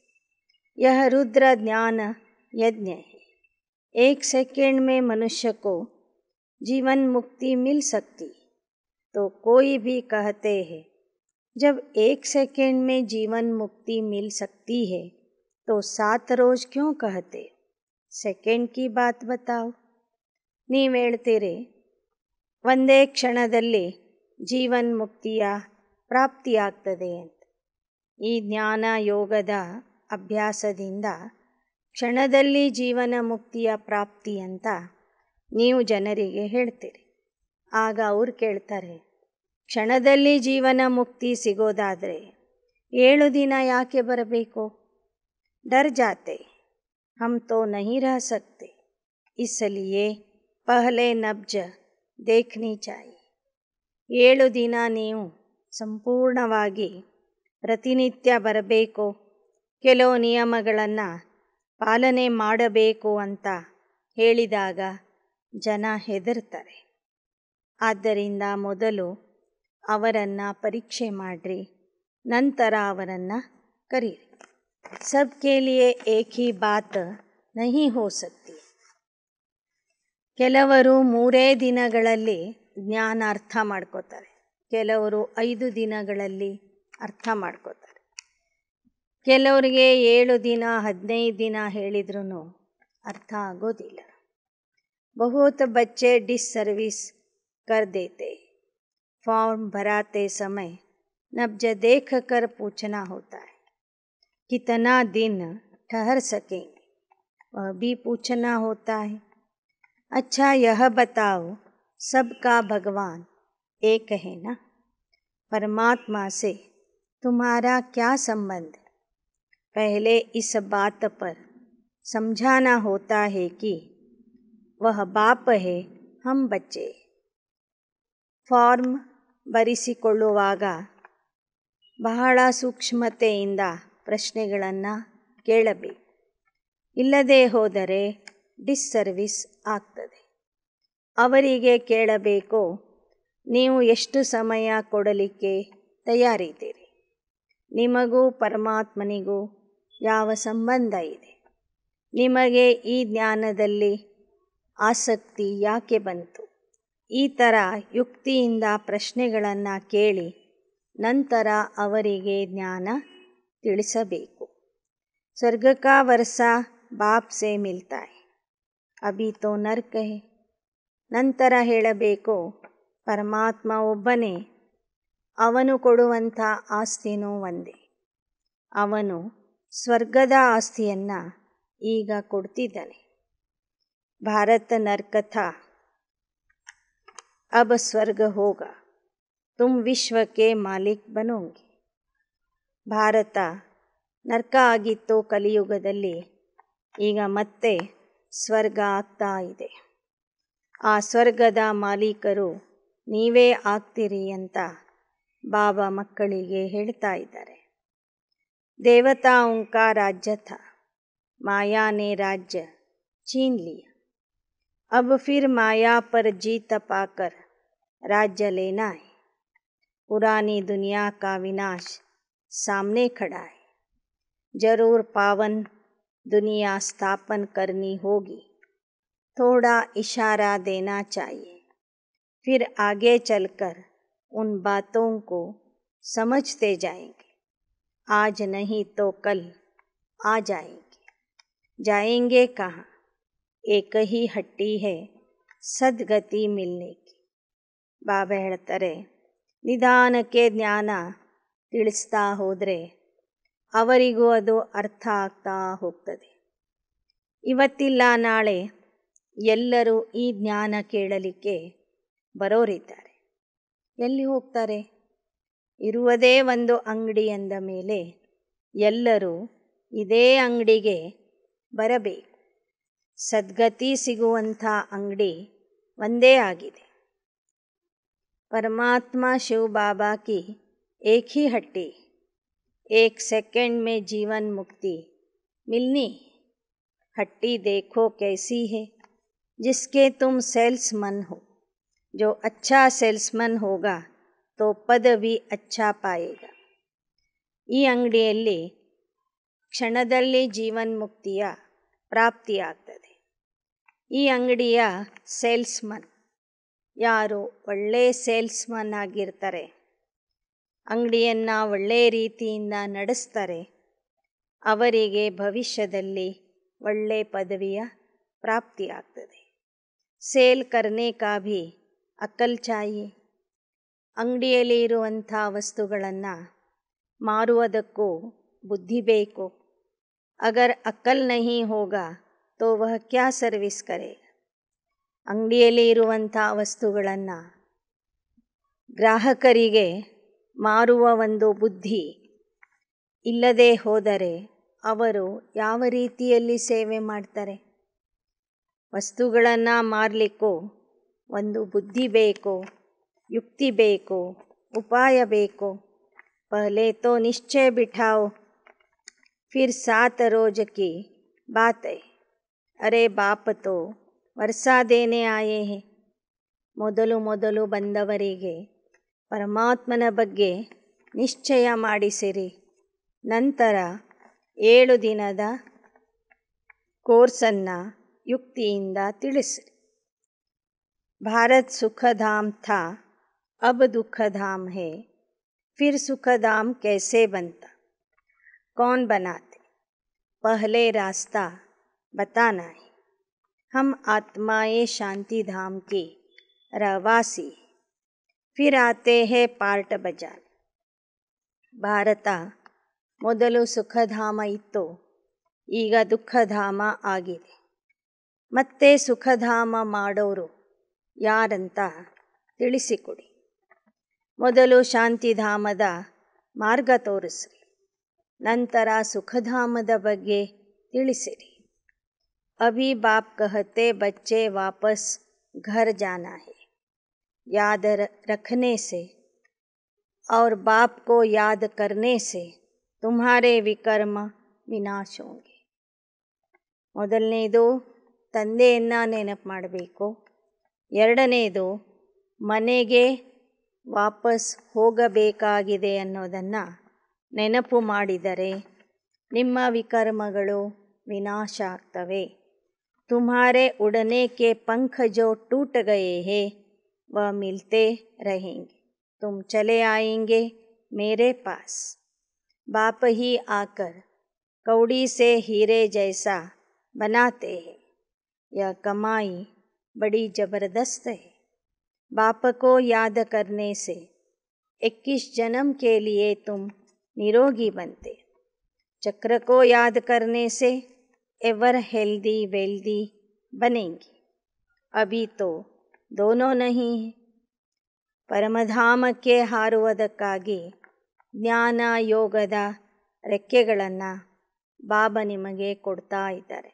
यह रुद्र ज्ञान यज्ञ है। 1 सेकंड में मनुष्य को जीवन मुक्ति मिल सकती, तो कोई भी कहते हैं जब 1 सेकंड में जीवन मुक्ति मिल सकती है तो 7 रोज क्यों कहते? ಸೆಕೆಂಡ್ की बात बताओ. ನೀವು ಹೇಳ್ತೀರಿ ಒಂದೇ ಕ್ಷಣದಲ್ಲಿ ಜೀವನ್ ಮುಕ್ತಿಯ ಪ್ರಾಪ್ತಿಯಾಗ್ತದೆ ಅಂತ. ಈ ಜ್ಞಾನ ಯೋಗದ ಅಭ್ಯಾಸದಿಂದ ಕ್ಷಣದಲ್ಲಿ ಜೀವನ ಮುಕ್ತಿಯ ಪ್ರಾಪ್ತಿ ಅಂತ ನೀವು ಜನರಿಗೆ ಹೇಳ್ತೀರಿ. ಆಗ ಅವ್ರು ಕೇಳ್ತಾರೆ, ಕ್ಷಣದಲ್ಲಿ ಜೀವನ ಮುಕ್ತಿ ಸಿಗೋದಾದರೆ 7 ದಿನ ಯಾಕೆ ಬರಬೇಕು? डर जाते, हम तो नहीं रह सकते, इसलिए पहले नब्ज देखनी चाहिए. 7 ದಿನ ನೀವು ಸಂಪೂರ್ಣವಾಗಿ ಪ್ರತಿನಿತ್ಯ ಬರಬೇಕು, ಕೆಲವು ನಿಯಮಗಳನ್ನು ಪಾಲನೆ ಮಾಡಬೇಕು ಅಂತ ಹೇಳಿದಾಗ ಜನ ಹೆದರ್ತಾರೆ. ಆದ್ದರಿಂದ ಮೊದಲು ಅವರನ್ನು ಪರೀಕ್ಷೆ ಮಾಡಿರಿ, ನಂತರ ಅವರನ್ನು ಕರೀರಿ. सबके लिए एक ही बात नहीं हो सकती. ಕೆಲವರು 3 ದಿನಗಳಲ್ಲಿ ಜ್ಞಾನ ಅರ್ಥ ಮಾಡ್ಕೋತಾರೆ, ಕೆಲವರು 5 ದಿನಗಳಲ್ಲಿ ಅರ್ಥ ಮಾಡ್ಕೋತಾರೆ, ಕೆಲವರಿಗೆ 7 ದಿನ 15 ದಿನ ಹೇಳಿದ್ರೂ ಅರ್ಥ ಆಗೋದಿಲ್ಲ. बहुत बच्चे डिससर्विस कर देते. फॉर्म भराते समय नब्ज देख कर पूछना होता है, कितना दिन ठहर सकेंगे, वह भी पूछना होता है. अच्छा यह बताओ, सबका भगवान एक है ना? परमात्मा से तुम्हारा क्या संबंध? पहले इस बात पर समझाना होता है कि वह बाप है, हम बच्चे. ಫಾರ್ಮ್ ಬರೆಸಿಕೊಳ್ಳುವಾಗ ಬಹಳ ಸೂಕ್ಷ್ಮತೆಯಿಂದ ಪ್ರಶ್ನೆಗಳನ್ನು ಕೇಳಬೇಕು. ಇಲ್ಲದೇ ಹೋದರೆ ಡಿಸ್ಸರ್ವಿಸ್ ಆಗ್ತದೆ. ಅವರಿಗೆ ಕೇಳಬೇಕು, ನೀವು ಎಷ್ಟು ಸಮಯ ಕೊಡಲಿಕ್ಕೆ ತಯಾರಿದ್ದೀರಿ? ನಿಮಗೂ ಪರಮಾತ್ಮನಿಗೂ ಯಾವ ಸಂಬಂಧ ಇದೆ? ನಿಮಗೆ ಈ ಜ್ಞಾನದಲ್ಲಿ ಆಸಕ್ತಿ ಯಾಕೆ ಬಂತು? ಈ ಥರ ಯುಕ್ತಿಯಿಂದ ಪ್ರಶ್ನೆಗಳನ್ನು ಕೇಳಿ ನಂತರ ಅವರಿಗೆ ಜ್ಞಾನ ತಿಳಿಸಬೇಕು. ಸ್ವರ್ಗ ಕಾ ವರ್ಸಾ ಬಾಪ್ ಸೆ ಮಿಲ್ತಾ ಹೈ, ಅಭಿ ತೋ ನರ್ಕ ಹೈ. ನಂತರ ಹೇಳಬೇಕು, ಪರಮಾತ್ಮ ಒಬ್ಬನೇ, ಅವನು ಕೊಡುವಂಥ ಆಸ್ತಿನೂ ಒಂದೇ. ಅವನು ಸ್ವರ್ಗದ ಆಸ್ತಿಯನ್ನು ಈಗ ಕೊಡ್ತಿದ್ದಾನೆ. ಭಾರತ ನರ್ಕ ಥಾ, अब स्वर्ग होगा, तुम विश्व के मालिक बनोगे. ಭಾರತ ನರ್ಕ ಆಗಿತ್ತು ಕಲಿಯುಗದಲ್ಲಿ, ಈಗ ಮತ್ತೆ ಸ್ವರ್ಗ ಆಗ್ತಾ ಇದೆ. ಆ ಸ್ವರ್ಗದ ಮಾಲೀಕರು ನೀವೇ ಆಗ್ತೀರಿ ಅಂತ ಬಾಬಾ ಮಕ್ಕಳಿಗೆ ಹೇಳ್ತಾ ಇದ್ದಾರೆ. ದೇವತಾओं का राज्य था, माया ने राज्य छीन लिया. अब फिर माया पर जीत पाकर राज्य लेना है. पुरानी दुनिया का विनाश सामने खड़ा है. जरूर पावन दुनिया स्थापन करनी होगी. थोड़ा इशारा देना चाहिए, फिर आगे चलकर उन बातों को समझते जाएंगे. आज नहीं तो कल आ जाएंगे. जाएंगे कहाँ? एक ही हट्टी है, ಸದ್ಗತಿ ಮಿಲ್ನೆ ಕಿ. ಬಾಬಾ ಹೇಳ್ತಾರೆ, ನಿಧಾನಕ್ಕೆ ಜ್ಞಾನ ತಿಳಿಸ್ತಾ ಹೋದರೆ ಅವರಿಗೂ ಅದು ಅರ್ಥ ಆಗ್ತಾ ಹೋಗ್ತದೆ. ಇವತ್ತಿಲ್ಲ ನಾಳೆ ಎಲ್ಲರೂ ಈ ಜ್ಞಾನ ಕೇಳಲಿಕ್ಕೆ ಬರೋರಿದ್ದಾರೆ. ಎಲ್ಲಿ ಹೋಗ್ತಾರೆ? ಇರುವುದೇ ಒಂದು ಅಂಗಡಿ ಅಂದ ಮೇಲೆ ಎಲ್ಲರೂ ಇದೇ ಅಂಗಡಿಗೆ ಬರಬೇಕು. ಸದ್ಗತಿ ಸಿಗುವಂಥ ಅಂಗಡಿ ಒಂದೇ ಆಗಿದೆ. परमात्मा शिव बाबा की एक ही हट्टी, एक सेकंड में जीवन मुक्ति मिलनी। हट्टी देखो कैसी है, जिसके तुम सेल्समन हो। जो अच्छा सेल्समन होगा तो पद भी अच्छा पाएगा. ಈ ಅಂಗಡಿಯಲ್ಲಿ ಕ್ಷಣದಲ್ಲಿ ಜೀವನ್ಮುಕ್ತಿಯ ಪ್ರಾಪ್ತಿಯಾಗ್ತದೆ. ಈ ಅಂಗಡಿಯ ಸೇಲ್ಸ್ಮನ್ ಯಾರು ಒಳ್ಳೆಯ ಸೇಲ್ಸ್ಮನ್ ಆಗಿರ್ತಾರೆ, ಅಂಗಡಿಯನ್ನು ಒಳ್ಳೆಯ ರೀತಿಯಿಂದ ನಡೆಸ್ತಾರೆ, ಅವರಿಗೆ ಭವಿಷ್ಯದಲ್ಲಿ ಒಳ್ಳೆಯ ಪದವಿಯ ಪ್ರಾಪ್ತಿಯಾಗ್ತದೆ. ಸೇಲ್ ಕರ್ನೆ ಕಾ ಭಿ ಅಕಲ್ ಚಾಹಿಯೆ. ಅಂಗಡಿಯಲ್ಲಿ ಇರುವಂಥ ವಸ್ತುಗಳನ್ನು ಮಾರುವುದಕ್ಕೂ ಬುದ್ಧಿ ಬೇಕು. ಅಗರ್ ಅಕಲ್ ನಹಿ ಹೋಗಾ ತೋ ವಹ ಕ್ಯಾ ಸರ್ವಿಸ್ ಕರೇಗಾ. ಅಂಗಡಿಯಲ್ಲಿ ಇರುವಂಥ ವಸ್ತುಗಳನ್ನು ಗ್ರಾಹಕರಿಗೆ ಮಾರುವ ಒಂದು ಬುದ್ಧಿ ಇಲ್ಲದೆ ಹೋದರೆ ಅವರು ಯಾವ ರೀತಿಯಲ್ಲಿ ಸೇವೆ ಮಾಡ್ತಾರೆ? ವಸ್ತುಗಳನ್ನು ಮಾರಲಿಕ್ಕೂ ಒಂದು ಬುದ್ಧಿ ಬೇಕು, ಯುಕ್ತಿ ಬೇಕು, ಉಪಾಯ ಬೇಕು. ಪಹಲೆ ತೋ ನಿಶ್ಚಯ ಬಿಠಾओ, ಫಿರ್ 7 ರೋಜ್ ಕಿ ಬಾತ್ ಹೈ. ಅರೆ ಬಾಪ್ ತೋ ವರ್ಷಾ ದೇನೆ ಆಯೇ ಹೇ. ಮೊದಲು ಬಂದವರಿಗೆ ಪರಮಾತ್ಮನ ಬಗ್ಗೆ ನಿಶ್ಚಯ ಮಾಡಿಸಿರಿ. ನಂತರ 7 ದಿನದ ಕೋರ್ಸನ್ನು ಯುಕ್ತಿಯಿಂದ ತಿಳಿಸಿರಿ. ಭಾರತ್ ಸುಖಧಾಮ್ ಥಾ, ಅಬ್ ದುಃಖಧಾಮ್ ಹೇ. ಫಿರ್ ಸುಖಧಾಮ್ ಕೈಸೆ ಬಂತಾ, ಕೌನ್ ಬನಾತೆ. ಪಹಲೆ ರಾಸ್ತಾ बताना है. हम आत्माएं शांति धाम की रहवासी, फिर आते हैं पार्ट बजाने. ಭಾರತ ಮೊದಲು ಸುಖಧಾಮ ಇತ್ತು, ಈಗ ದುಃಖಧಾಮ ಆಗಿದೆ. ಮತ್ತೆ ಸುಖಧಾಮ ಮಾಡೋರು ಯಾರಂತ ತಿಳಿಸಿಕೊಡಿ. ಮೊದಲು ಶಾಂತಿಧಾಮದ ಮಾರ್ಗ ತೋರಿಸ್ರಿ, ನಂತರ ಸುಖಧಾಮದ ಬಗ್ಗೆ ತಿಳಿಸಿರಿ. अभी बाप कहते बच्चे वापस घर जाना है. याद रखने से और बाप को याद करने से तुम्हारे विकर्म विनाश होंगे. ಮೊದಲನೇದು ತಂದೆಯನ್ನು ನೆನಪು ಮಾಡಬೇಕು. ಎರಡನೇದು ಮನೆಗೆ ವಾಪಸ್ ಹೋಗಬೇಕಾಗಿದೆ ಅನ್ನೋದನ್ನು ನೆನಪು ಮಾಡಿದರೆ ನಿಮ್ಮ ವಿಕರ್ಮಗಳು ವಿನಾಶ ಆಗ್ತವೆ. तुम्हारे उड़ने के पंख जो टूट गए हैं वह मिलते रहेंगे. तुम चले आएंगे मेरे पास. बाप ही आकर कौड़ी से हीरे जैसा बनाते हैं. यह कमाई बड़ी ज़बरदस्त है. बाप को याद करने से 21 जन्म के लिए तुम निरोगी बनते. चक्र को याद करने से एवर हेल्दी वेल्दी बनेंगी. अभी तो दोनों नहीं है. ಪರಮಧಾಮಕ್ಕೆ ಹಾರುವುದಕ್ಕಾಗಿ ಜ್ಞಾನ ಯೋಗದ ರೆಕ್ಕೆಗಳನ್ನು ಬಾಬಾ ನಿಮಗೆ ಕೊಡ್ತಾ ಇದ್ದಾರೆ.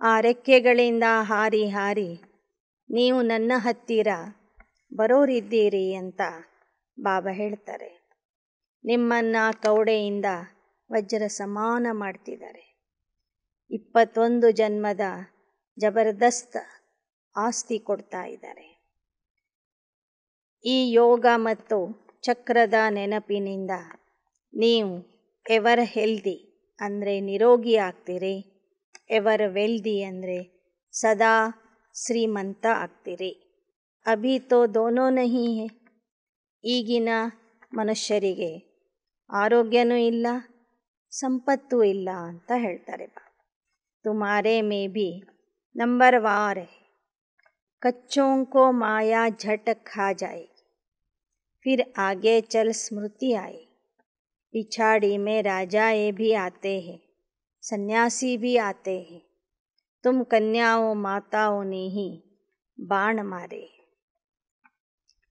ಆ ರೆಕ್ಕೆಗಳಿಂದ ಹಾರಿ ಹಾರಿ ನೀವು ನನ್ನ ಹತ್ತಿರ ಬರೋರಿದ್ದೀರಿ ಅಂತ ಬಾಬಾ ಹೇಳ್ತಾರೆ. ನಿಮ್ಮನ್ನು ಕೌಡೆಯಿಂದ ವಜ್ರ ಸಮಾನ ಮಾಡ್ತಿದ್ದಾರೆ. 21 ಜನ್ಮದ ಜಬರ್ದಸ್ತ್ ಆಸ್ತಿ ಕೊಡ್ತಾ ಇದ್ದಾರೆ. ಈ ಯೋಗ ಮತ್ತು ಚಕ್ರದ ನೆನಪಿನಿಂದ ನೀವು ಎವರ್ ಹೆಲ್ದಿ ಅಂದರೆ ನಿರೋಗಿ ಆಗ್ತೀರಿ, ಎವರ್ ವೆಲ್ದಿ ಅಂದರೆ ಸದಾ ಶ್ರೀಮಂತ ಆಗ್ತೀರಿ. ಅಭಿ ತೋ ದೋನೋ ನಹಿ ಹೇ. ಈಗಿನ ಮನುಷ್ಯರಿಗೆ ಆರೋಗ್ಯನೂ ಇಲ್ಲ, ಸಂಪತ್ತೂ ಇಲ್ಲ ಅಂತ ಹೇಳ್ತಾರೆ. ತುಮಾರೆ ಮೇ ಭಿ ನಂಬರ್ವಾರ್ ಹೇ. कच्चों को माया झट खा जाएगी, फिर आगे चल स्मृति आएगी। पिछाड़ी में राजाए भी आते हैं, सन्यासी भी आते हैं, तुम कन्याओं माताओं ने ही ಬಾಣ ಮಾರೆ.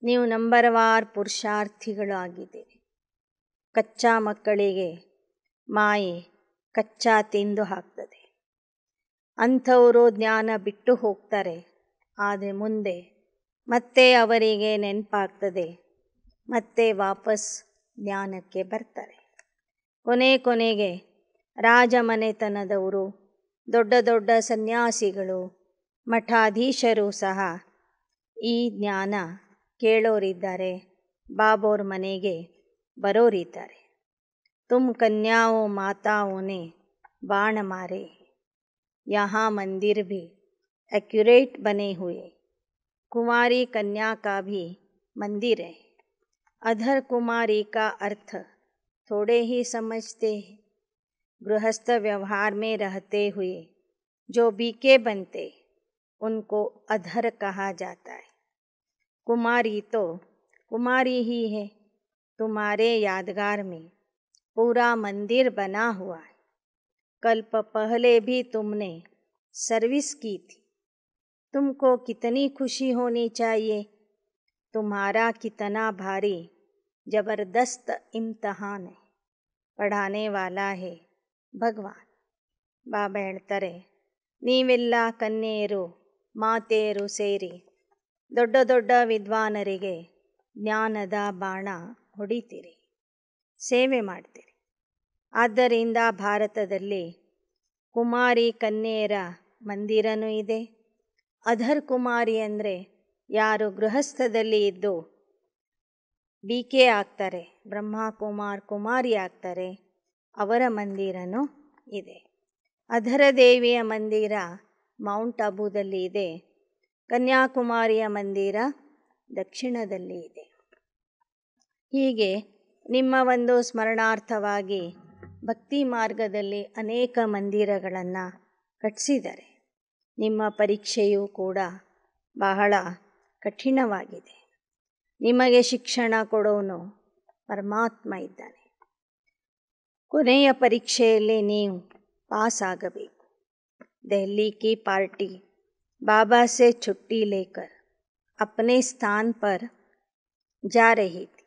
ನೀವು ನಂಬರ್ವಾರ್ ಪುರುಷಾರ್ಥಿಗಳು ಆಗಿದ್ದೀರಿ. ಕಚ್ಚಾ ಮಕ್ಕಳಿಗೆ ಮಾಯೆ ಕಚ್ಚಾ ತಿಂದು ಹಾಕ್ತದೆ. ಅಂಥವರು ಜ್ಞಾನ ಬಿಟ್ಟು ಹೋಗ್ತಾರೆ. ಆದರೆ ಮುಂದೆ ಮತ್ತೆ ಅವರಿಗೆ ನೆನಪಾಗ್ತದೆ, ಮತ್ತೆ ವಾಪಸ್ ಜ್ಞಾನಕ್ಕೆ ಬರ್ತಾರೆ. ಕೊನೆಗೆ ರಾಜಮನೆತನದವರು, ದೊಡ್ಡ ದೊಡ್ಡ ಸನ್ಯಾಸಿಗಳು, ಮಠಾಧೀಶರು ಸಹ ಈ ಜ್ಞಾನ ಕೇಳೋರಿದ್ದಾರೆ, ಬಾಬೋರ್ ಮನೆಗೆ ಬರೋರಿದ್ದಾರೆ. ತುಮ್ ಕನ್ಯಾओं माताओं ने बाण मारे, यहाँ मंदिर भी एक्यूरेट बने हुए, कुंवारी कन्या का भी मंदिर है. अधर कुमारी का अर्थ थोड़े ही समझते हैं. गृहस्थ व्यवहार में रहते हुए जो बीके बनते उनको अधर कहा जाता है. कुमारी तो कुमारी ही है. तुम्हारे यादगार में पूरा मंदिर बना हुआ है. कल्प पहले भी तुमने सर्विस की थी. तुमको कितनी खुशी होनी चाहिए. तुम्हारा कितना भारी जबरदस्त इम्तहान है. पढ़ाने वाला है ಭಗವಾನ್. ಬಾಬಾ ಹೇಳ್ತಾರೆ, ನೀವೆಲ್ಲ ಕನ್ಯೆಯರು ಮಾತೆಯರು ಸೇರಿ ದೊಡ್ಡ ದೊಡ್ಡ ವಿದ್ವಾನರಿಗೆ ಜ್ಞಾನದ ಬಾಣ ಹೊಡಿತೀರಿ, ಸೇವೆ ಮಾಡ್ತೀರಿ. ಆದ್ದರಿಂದ ಭಾರತದಲ್ಲಿ ಕುಮಾರಿ ಕನ್ಯೆಯರ ಮಂದಿರನೂ ಇದೆ. ಅಧರ್ ಕುಮಾರಿ ಅಂದರೆ ಯಾರು ಗೃಹಸ್ಥದಲ್ಲಿ ಇದ್ದು ಬಿ.ಕೆ ಆಗ್ತಾರೆ, ಬ್ರಹ್ಮಕುಮಾರ್ ಕುಮಾರಿ ಆಗ್ತಾರೆ, ಅವರ ಮಂದಿರನೂ ಇದೆ. ಅಧರ ದೇವಿಯ ಮಂದಿರ ಮೌಂಟ್ ಅಬುದಲ್ಲಿ ಇದೆ. ಕನ್ಯಾಕುಮಾರಿಯ ಮಂದಿರ ದಕ್ಷಿಣದಲ್ಲಿ ಇದೆ. ಹೀಗೆ ನಿಮ್ಮ ಒಂದು ಸ್ಮರಣಾರ್ಥವಾಗಿ ಭಕ್ತಿ ಮಾರ್ಗದಲ್ಲಿ ಅನೇಕ ಮಂದಿರಗಳನ್ನು ಕಟ್ಟಿಸಿದ್ದಾರೆ. ನಿಮ್ಮ ಪರೀಕ್ಷೆಯೂ ಕೂಡ ಬಹಳ ಕಠಿಣವಾಗಿದೆ. ನಿಮಗೆ ಶಿಕ್ಷಣ ಕೊಡೋನು ಪರಮಾತ್ಮ ಇದ್ದಾನೆ. ಕೊನೆಯ ಪರೀಕ್ಷೆಯಲ್ಲಿ ನೀವು ಪಾಸ್ ಆಗಬೇಕು. दिल्ली की पार्टी बाबा से छुट्टी लेकर अपने स्थान पर जा रही थी.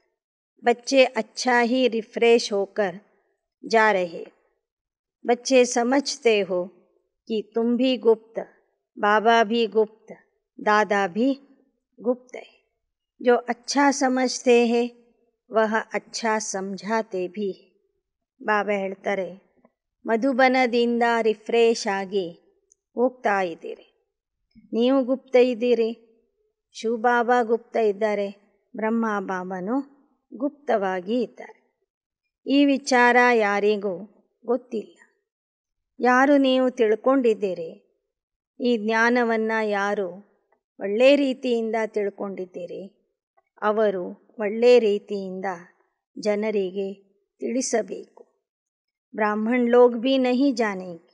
बच्चे अच्छा ही रिफ्रेश होकर जा रहे. बच्चे समझते हो कि तुम भी गुप्त, बाबा भी गुप्त, दादा भी गुप्त है. जो अच्छा समझते हैं वह अच्छा समझाते भी. ಬಾಬಾ ಹೇಳ್ತಾರೆ, ಮಧುಬನದಿಂದ ರಿಫ್ರೆಶ್ ಆಗಿ ಹೋಗ್ತಾ ಇದ್ದೀರಿ. ನೀವು ಗುಪ್ತ ಇದ್ದೀರಿ, ಶಿವಬಾಬಾ ಗುಪ್ತ ಇದ್ದಾರೆ, ಬ್ರಹ್ಮ ಬಾಬಾನು ಗುಪ್ತವಾಗಿ ಇದ್ದಾರೆ. ಈ ವಿಚಾರ ಯಾರಿಗೂ ಗೊತ್ತಿಲ್ಲ. ಯಾರು ನೀವು ತಿಳ್ಕೊಂಡಿದ್ದೀರಿ, ಈ ಜ್ಞಾನವನ್ನು ಯಾರು ಒಳ್ಳೆ ರೀತಿಯಿಂದ ತಿಳ್ಕೊಂಡಿದ್ದೀರಿ, ಅವರು ಒಳ್ಳೆ ರೀತಿಯಿಂದ ಜನರಿಗೆ ತಿಳಿಸಬೇಕು. ब्राह्मण लोग भी नहीं जानेंगे,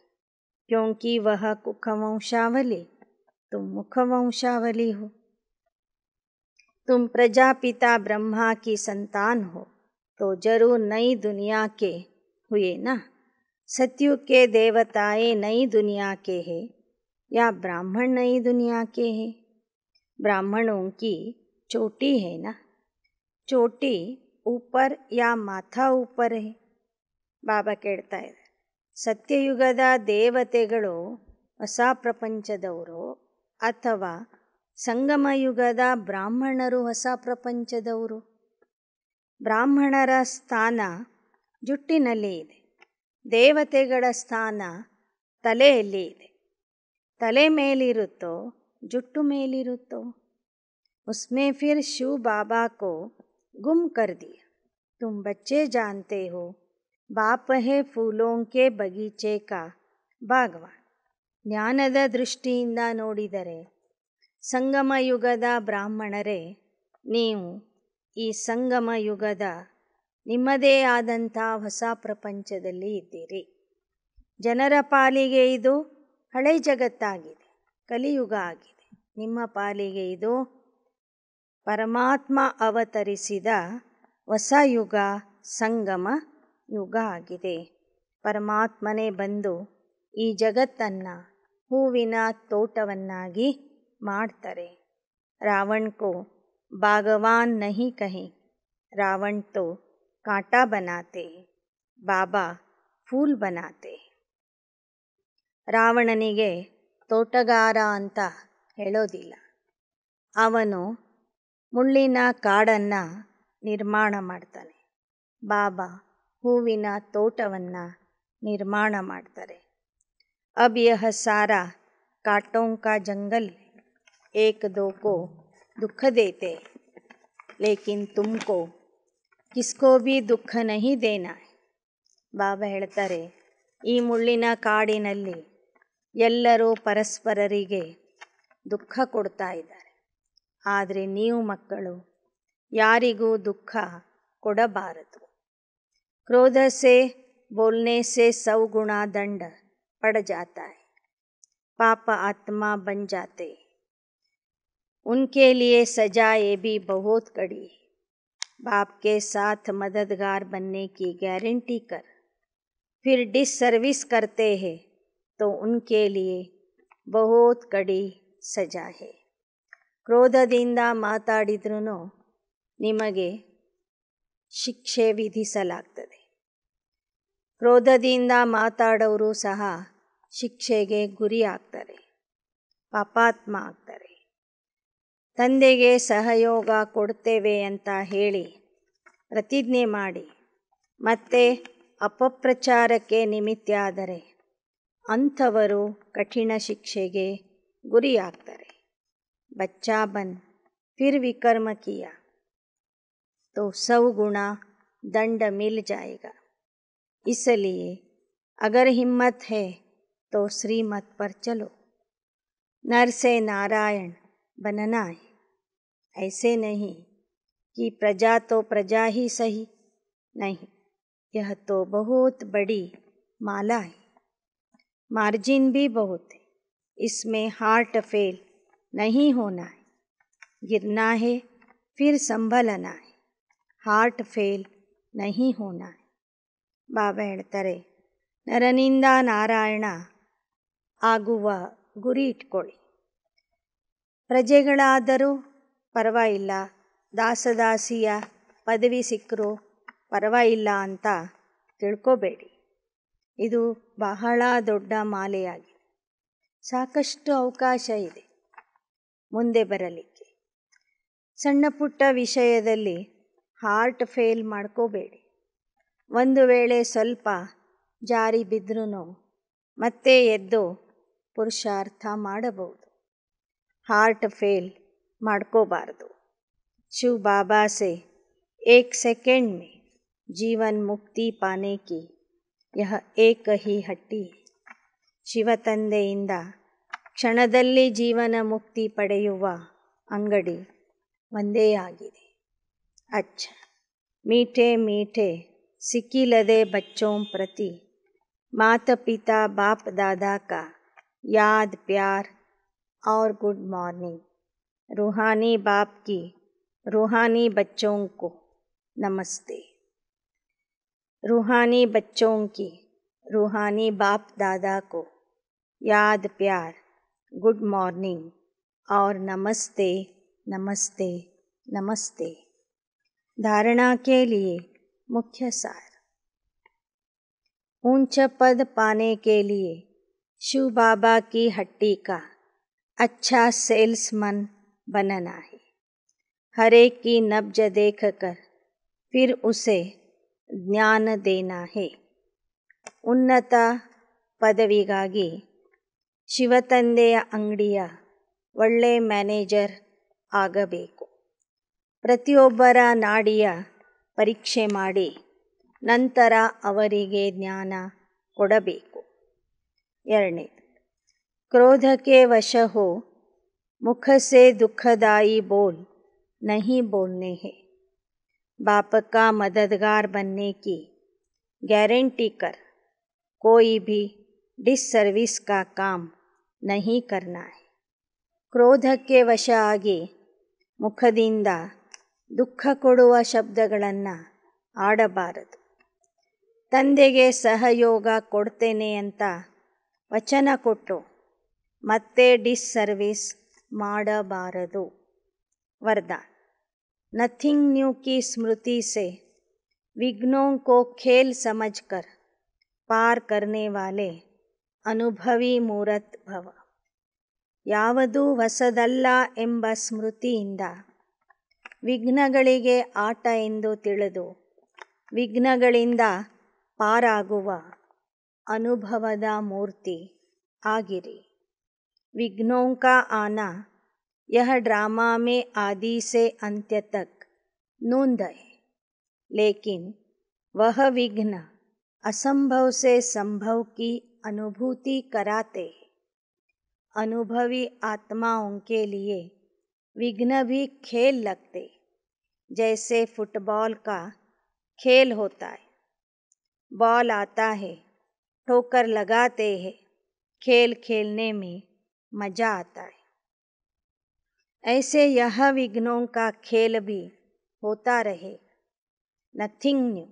क्योंकि वह कुखवंशावली, तुम मुखवंशावली हो. तुम प्रजापिता ब्रह्मा की संतान हो तो जरूर नई दुनिया के हुए ना. सतयुग के देवताएं नई दुनिया के हैं या ब्राह्मण नई दुनिया के हैं. ब्राह्मणों की चोटी है ना. चोटी ऊपर या माथा ऊपर है. ಬಾಬಾ ಕೇಳ್ತಾ ಇದ್ದಾರೆ, ಸತ್ಯಯುಗದ ದೇವತೆಗಳು ಹೊಸ ಪ್ರಪಂಚದವರು ಅಥವಾ ಸಂಗಮಯುಗದ ಬ್ರಾಹ್ಮಣರು ಹೊಸ ಪ್ರಪಂಚದವರು? ಬ್ರಾಹ್ಮಣರ ಸ್ಥಾನ ಜುಟ್ಟಿನಲ್ಲಿ ಇದೆ, ದೇವತೆಗಳ ಸ್ಥಾನ ತಲೆಯಲ್ಲಿ ಇದೆ. ತಲೆ ಮೇಲಿರುತ್ತೋ ಜುಟ್ಟು ಮೇಲಿರುತ್ತೋ? ಉಸ್ಮೇ ಫಿರ್ ಶಿವ ಬಾಬಾ ಕೋ ಗುಮ್ ಕರ್ ದಿಯಾ. ತುಮ್ ಬಚ್ಚೆ ಜಾನ್ತೆ ಹೋ ಬಾಪ ಹೇ ಫೂಲೋಂ ಕೆ ಬಗೀಚೆ ಕಾ ಬಾಗವಾನ್. ಜ್ಞಾನದ ದೃಷ್ಟಿಯಿಂದ ನೋಡಿದರೆ ಸಂಗಮ ಯುಗದ ಬ್ರಾಹ್ಮಣರೇ ನೀವು ಈ ಸಂಗಮ ಯುಗದ ನಿಮ್ಮದೇ ಆದಂಥ ಹೊಸ ಪ್ರಪಂಚದಲ್ಲಿ ಇದ್ದೀರಿ. ಜನರ ಪಾಲಿಗೆ ಇದು ಹಳೆ ಜಗತ್ತಾಗಿದೆ, ಕಲಿಯುಗ ಆಗಿದೆ. ನಿಮ್ಮ ಪಾಲಿಗೆ ಇದು ಪರಮಾತ್ಮ ಅವತರಿಸಿದ ಹೊಸ ಯುಗ, ಸಂಗಮ ಯುಗ ಆಗಿದೆ. ಪರಮಾತ್ಮನೇ ಬಂದು ಈ ಜಗತ್ತನ್ನು ಹೂವಿನ ತೋಟವನ್ನಾಗಿ ಮಾಡ್ತಾರೆ. ರಾವಣ ಕೋ ಬಾಗವಾನ್ ನಹಿ ಕಹೆ, ರಾವಣ ತೋ ಕಾಂಟಾ ಬನಾತೆ, ಬಾಬಾ ಫೂಲ್ ಬನಾತೆ. ರಾವಣನಿಗೆ ತೋಟಗಾರ ಅಂತ ಹೇಳೋದಿಲ್ಲ. ಅವನು ಮುಳ್ಳಿನ ಕಾಡನ್ನು ನಿರ್ಮಾಣ ಮಾಡ್ತಾನೆ. ಬಾಬಾ ಹೂವಿನ ತೋಟವನ್ನು ನಿರ್ಮಾಣ ಮಾಡ್ತಾರೆ. ಅಬ್ ಯಹ ಸಾರಾ ಕಾಂಟೋं का जंगल एक दो को दुख देते, लेकिन तुमको किसको भी दुख नहीं देना है. ಬಾಬಾ ಹೇಳ್ತಾರೆ, ಈ ಮುಳ್ಳಿನ ಕಾಡಿನಲ್ಲಿ ಎಲ್ಲರೂ ಪರಸ್ಪರರಿಗೆ ದುಃಖ ಕೊಡ್ತಾ ಇದ್ದಾರೆ. ಆದರೆ ನೀವು ಮಕ್ಕಳು ಯಾರಿಗೂ ದುಃಖ ಕೊಡಬಾರದು. ಕ್ರೋಧ ಸೆ बोलने से 100 गुना दंड पड़ जाता है, पाप आत्मा बन जाते, उनके लिए सजाएं भी बहुत कड़ी है. बाप के साथ मददगार बनने की गारंटी कर फिर डिसर्विस करते हैं तो उनके लिए बहुत कड़ी सजा है. ಕ್ರೋಧದಿಂದ ಮಾತಾಡಿದ್ರೂ ನಿಮಗೆ ಶಿಕ್ಷೆ ವಿಧಿಸಲಾಗ್ತದೆ. ಕ್ರೋಧದಿಂದ ಮಾತಾಡೋರು ಸಹ ಶಿಕ್ಷೆಗೆ ಗುರಿ ಆಗ್ತಾರೆ, ಪಾಪಾತ್ಮ ಆಗ್ತಾರೆ. ತಂದೆಗೆ ಸಹಯೋಗ ಕೊಡ್ತೇವೆ ಅಂತ ಹೇಳಿ ಪ್ರತಿಜ್ಞೆ ಮಾಡಿ ಮತ್ತೆ ಅಪಪ್ರಚಾರಕ್ಕೆ ನಿಮಿತ್ತ ಆದರೆ ಅಂಥವರು ಕಠಿಣ ಶಿಕ್ಷೆಗೆ ಗುರಿಯಾಗ್ತಾರೆ. बच्चा बन फिर विकर्म किया तो 100 गुना दंड मिल जाएगा. इसलिए अगर हिम्मत है तो श्रीमत पर चलो. नर से नारायण बनना है, ऐसे नहीं कि प्रजा तो प्रजा ही सही. नहीं, यह तो बहुत बड़ी माला है, मार्जिन भी बहुत है. इसमें हार्ट फेल नहीं होना है, गिरना है फिर संभलना है, हार्ट फेल नहीं होना है. ಬಾಬಾ ಹೇಳ್ತಾರೆ, ನರನಿಂದ ನಾರಾಯಣ ಆಗುವ ಗುರಿ ಇಟ್ಕೊಳ್ಳಿ. ಪ್ರಜೆಗಳಾದರೂ ಪರವಾಗಿಲ್ಲ, ದಾಸದಾಸಿಯ ಪದವಿ ಸಿಕ್ಕರೂ ಪರವಾಗಿಲ್ಲ ಅಂತ ತಿಳ್ಕೋಬೇಡಿ. ಇದು ಬಹಳ ದೊಡ್ಡ ಮಾಲೆಯಾಗಿದೆ. ಸಾಕಷ್ಟು ಅವಕಾಶ ಇದೆ ಮುಂದೆ ಬರಲಿಕ್ಕೆ. ಸಣ್ಣ ಪುಟ್ಟ ವಿಷಯದಲ್ಲಿ ಹಾರ್ಟ್ ಫೇಲ್ ಮಾಡ್ಕೋಬೇಡಿ. ಒಂದು ವೇಳೆ ಸ್ವಲ್ಪ ಜಾರಿ ಬಿದ್ರೂ ಮತ್ತೆ ಎದ್ದು ಪುರುಷಾರ್ಥ ಮಾಡಬಹುದು. ಹಾರ್ಟ್ ಫೇಲ್ ಮಾಡ್ಕೋಬಾರ್ದು. शिव बाबा से 1 सेकंड में जीवन मुक्ति पाने की यह एक ही हट्टी है. ಶಿವ ತಂದೆಯಿಂದ ಕ್ಷಣದಲ್ಲಿ ಜೀವನ ಮುಕ್ತಿ ಪಡೆಯುವ ಅಂಗಡಿ ಒಂದೇ ಆಗಿದೆ. अच्छा, मीठे मीठे सिकिलदे बच्चों प्रति माता पिता बाप दादा का याद प्यार और गुड मॉर्निंग. रूहानी बाप की रूहानी बच्चों को नमस्ते. रूहानी बच्चों की रूहानी बाप दादा को याद प्यार, गुड मॉर्निंग और नमस्ते नमस्ते नमस्ते. धारणा के लिए मुख्य सार. ऊंच पद पाने के लिए शिव बाबा की हट्टी का अच्छा सेल्समैन बनना है. हर एक की नब्ज देखकर फिर उसे ज्ञान देना है. ಉನ್ನತ ಪದವಿಗಾಗಿ ಶಿವತಂದೆಯ ಅಂಗಡಿಯ ಒಳ್ಳೆ ಮ್ಯಾನೇಜರ್ ಆಗಬೇಕು. ಪ್ರತಿಯೊಬ್ಬರ ನಾಡಿಯ ಪರೀಕ್ಷೆ ಮಾಡಿ ನಂತರ ಅವರಿಗೆ ಜ್ಞಾನ ಕೊಡಬೇಕು. 2. ಕ್ರೋಧಕ್ಕೆ ವಶ ಹೋ, ಮುಖ ಸೆ ದುಃಖದಾಯಿ ಬೋಲ್ नहीं बोलने हैं. बाप का मददगार बनने की गारंटी कर कोई भी डिससर्विस का काम नहीं करना है. ಕ್ರೋಧಕ್ಕೆ ವಶ ಆಗಿ ಮುಖದಿಂದ ದುಃಖ ಕೊಡುವ ಶಬ್ದಗಳನ್ನು ಆಡಬಾರದು. ತಂದೆಗೆ ಸಹಯೋಗ ಕೊಡ್ತೇನೆ ಅಂತ ವಚನ ಕೊಟ್ಟು ಮತ್ತೆ ಡಿಸ್ಸರ್ವಿಸ್ ಮಾಡಬಾರದು. वरदान: नथिंग न्यू की स्मृति से विघ्नों को खेल समझकर पार करने वाले ಅನುಭವಿ ಮೂರತ್ ಭವ. ಯಾವುದೂ ಹೊಸದಲ್ಲ ಎಂಬ ಸ್ಮೃತಿಯಿಂದ ವಿಘ್ನಗಳಿಗೆ ಆಟ ಎಂದು ತಿಳಿದು ವಿಘ್ನಗಳಿಂದ ಪಾರಾಗುವ ಅನುಭವದ ಮೂರ್ತಿ ಆಗಿರಿ. विघ्नों का आना यह ड्रामा में आदि से अंत्य तक नूंद है, लेकिन वह विघ्न असंभव से संभव की अनुभूति कराते हैं. अनुभवी आत्माओं के लिए विघ्न भी खेल लगते, जैसे फुटबॉल का खेल होता है. बॉल आता है, ठोकर लगाते हैं, खेल खेलने में मज़ा आता है. ऐसे यह विघ्नों का खेल भी होता रहे. नथिंग न्यू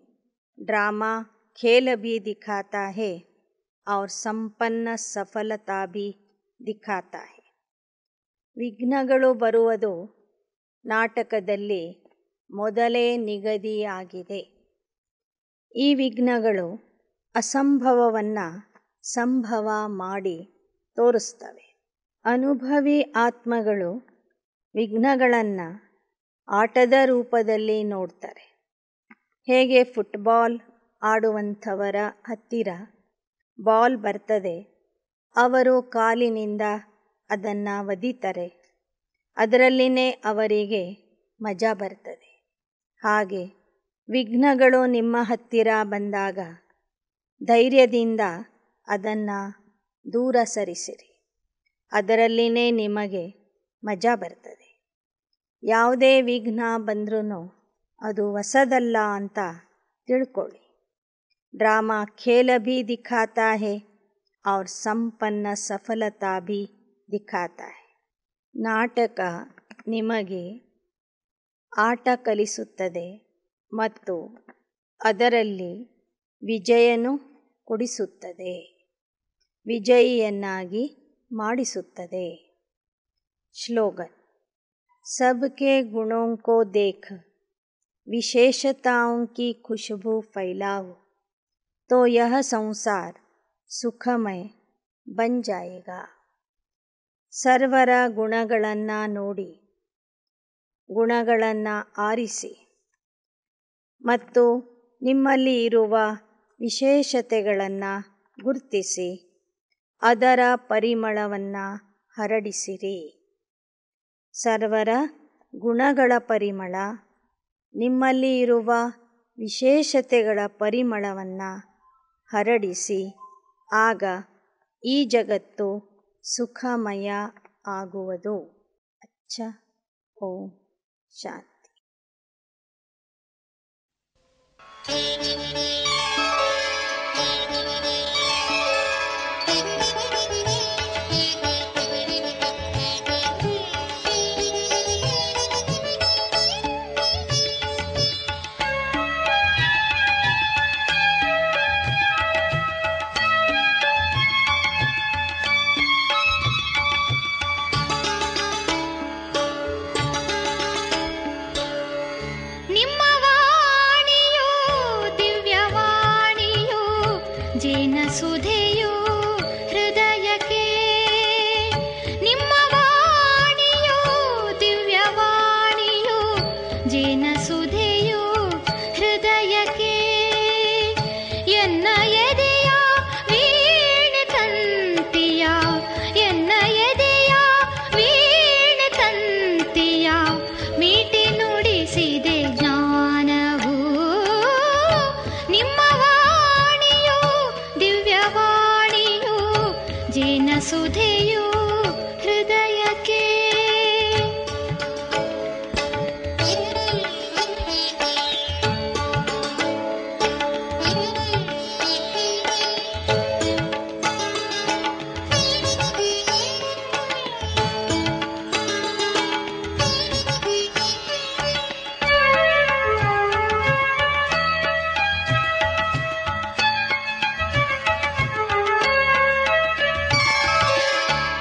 ड्रामा खेल भी दिखाता है और संपन्न सफलता भी दिखाता है. ವಿಘ್ನಗಳು ಬರುವುದು ನಾಟಕದಲ್ಲಿ ಮೊದಲೇ ನಿಗದಿಯಾಗಿದೆ. ಈ ವಿಘ್ನಗಳು ಅಸಂಭವವನ್ನು ಸಂಭವ ಮಾಡಿ ತೋರಿಸ್ತವೆ. ಅನುಭವಿ ಆತ್ಮಗಳು ವಿಘ್ನಗಳನ್ನು ಆಟದ ರೂಪದಲ್ಲಿ ನೋಡ್ತಾರೆ. ಹೇಗೆ ಫುಟ್ಬಾಲ್ ಆಡುವಂಥವರ ಹತ್ತಿರ ಬಾಲ್ ಬರ್ತದೆ, ಅವರು ಕಾಲಿನಿಂದ ಅದನ್ನು ಒದಿತಾರೆ, ಅದರಲ್ಲಿನೇ ಅವರಿಗೆ ಮಜಾ ಬರ್ತದೆ. ಹಾಗೆ ವಿಘ್ನಗಳು ನಿಮ್ಮ ಹತ್ತಿರ ಬಂದಾಗ ಧೈರ್ಯದಿಂದ ಅದನ್ನು ದೂರ ಸರಿಸಿರಿ, ಅದರಲ್ಲಿನೇ ನಿಮಗೆ ಮಜಾ ಬರ್ತದೆ. ಯಾವುದೇ ವಿಘ್ನ ಬಂದ್ರೂ ಅದು ಹೊಸದಲ್ಲ ಅಂತ ತಿಳ್ಕೊಳ್ಳಿ. ड्रामा खेल भी दिखाता है और संपन्न सफलता भी दिखाता है. ನಾಟಕ ನಿಮಗೆ ಆಟ ಕಲಿಸುತ್ತದೆ ಮತ್ತು ಅದರಲ್ಲಿ ವಿಜಯನು ಕೊಡಿಸುತ್ತದೆ, ವಿಜಯಿಯನ್ನಾಗಿ ಮಾಡಿಸುತ್ತದೆ. ಸ್ಲೋಗನ್: सबके गुणों को देख विशेषताओं की खुशबू फैलाओ तो यह संसार सुखमय बन जाएगा. ಸರ್ವರ ಗುಣಗಳನ್ನು ನೋಡಿ, ಗುಣಗಳನ್ನು ಆರಿಸಿ ಮತ್ತು ನಿಮ್ಮಲ್ಲಿ ಇರುವ ವಿಶೇಷತೆಗಳನ್ನು ಗುರುತಿಸಿ ಅದರ ಪರಿಮಳವನ್ನು ಹರಡಿಸಿರಿ. ಸರ್ವರ ಗುಣಗಳ ಪರಿಮಳ, ನಿಮ್ಮಲ್ಲಿ ಇರುವ ವಿಶೇಷತೆಗಳ ಪರಿಮಳವನ್ನು ಹರಡಿಸಿ, ಆಗ ಈ ಜಗತ್ತು ಸುಖಮಯ ಆಗುವುದು. ಅಚ್ಚ. ಓಂ ಶಾಂತಿ. ನಿಮ್ಮ ವಾಣಿಯು ದಿವ್ಯವಾದುದು,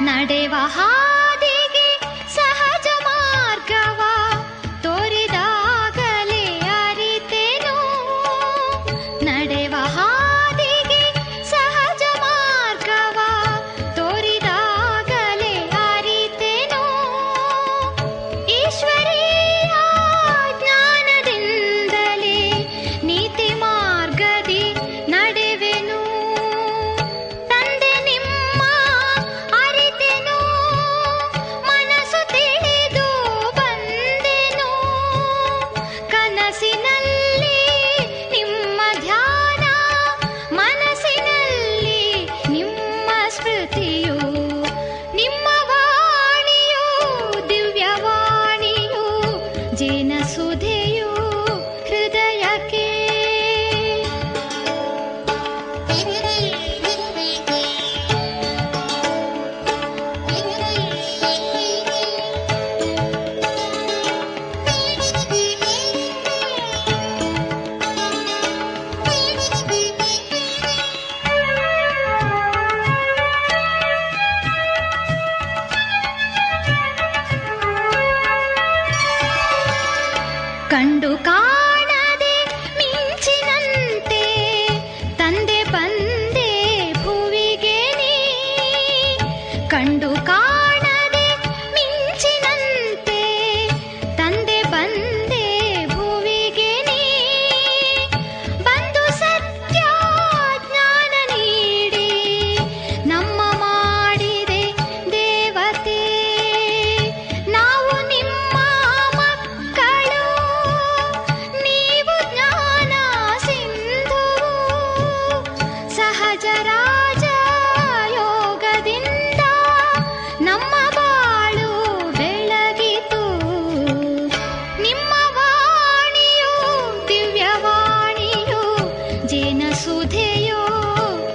ನಡೆವ ಹಾದಿಗೆ ಸಹಜ ಮಾರ್ಗವ ತೋರಿದಾಗಲೇ ಅರಿತೆನು. ನಡೆವ ಹಾದಿಗೆ ಸಹಜ ಮಾರ್ಗವ ತೋರಿದಾಗಲೇ ಅರಿತೆನು. ಈಶ್ವರೀಯ ಜ್ಞಾನದಿಂದಲೇ ನೀತಿ ಮಾರ್ಗದಿ ನಡೆವೆನು. ತಂದೆ ನಿಮ್ಮ ಅರಿತೆನು, ಮನಸ್ಸು ತಿಳಿದು ಬಂದೆನು. ಕನಸಿನಲ್ಲಿ ನಿಮ್ಮ ಧ್ಯಾನ, ಮನಸ್ಸಿನಲ್ಲಿ ನಿಮ್ಮ ಸ್ಮೃತಿಯು, ನಿಮ್ಮ ವಾಣಿಯು ದಿವ್ಯವಾಣಿಯು, ಜೇನಸುಧೆಯು ಹೃದಯಕ್ಕೆ. ಕಂಡು ಕಾಣದೆ ಮಿಂಚಿನಂತೆ ತಂದೆ ಬಂದೆ ಭುವಿಗೆ ನೀ. ಕಂಡು ಕಾಣದೆ ಮಿಂಚಿನಂತೆ ತಂದೆ ಬಂದೆ ಭುವಿಗೆ ನೀ. ಬಂದು ಸತ್ಯ ಜ್ಞಾನ ನೀಡಿ ನಮ್ಮ ಮಾಡಿದೆ ದೇವತೆ. ನಾವು ನಿಮ್ಮ ಮಕ್ಕಳು, ನೀವು ಜ್ಞಾನ ಸಿಂಧು. ಸಹಜ ರಾಜ ಯೋಗದಿಂದ ನಮ್ಮ ಬಾಳು ಬೆಳಗಿತು. ನಿಮ್ಮ ವಾಣಿಯು ದಿವ್ಯವಾಣಿಯು, ಜೇನಸುಧೆಯು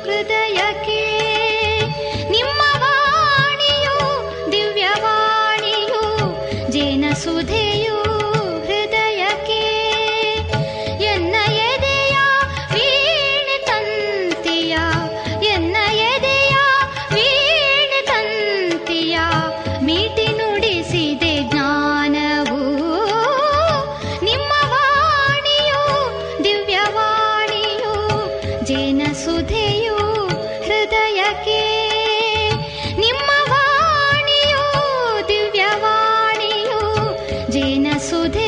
ಹೃದಯಕ್ಕೆ. ನಿಮ್ಮ ವಾಣಿಯು ದಿವ್ಯವಾಣಿಯು, ಜೇನಸುಧೆಯು ಹೃದಯಕ್ಕೆ. ಎನ್ನ ಎದೆಯ ವೀಣೆ ತಂತಿಯ, ಎನ್ನ ಎದೆಯ ವೀಣೆ ತಂತಿಯ ಮೀಟಿ ನುಡಿಸಿದೆ ಜ್ಞಾನವು. ನಿಮ್ಮ ವಾಣಿಯು ದಿವ್ಯವಾಣಿಯು, ಜೇನಸುಧೆಯು ಹೃದಯಕ್ಕೆ. ನಿಮ್ಮ ವಾಣಿಯು ದಿವ್ಯವಾಣಿಯು, ಜೇನಸುಧೆ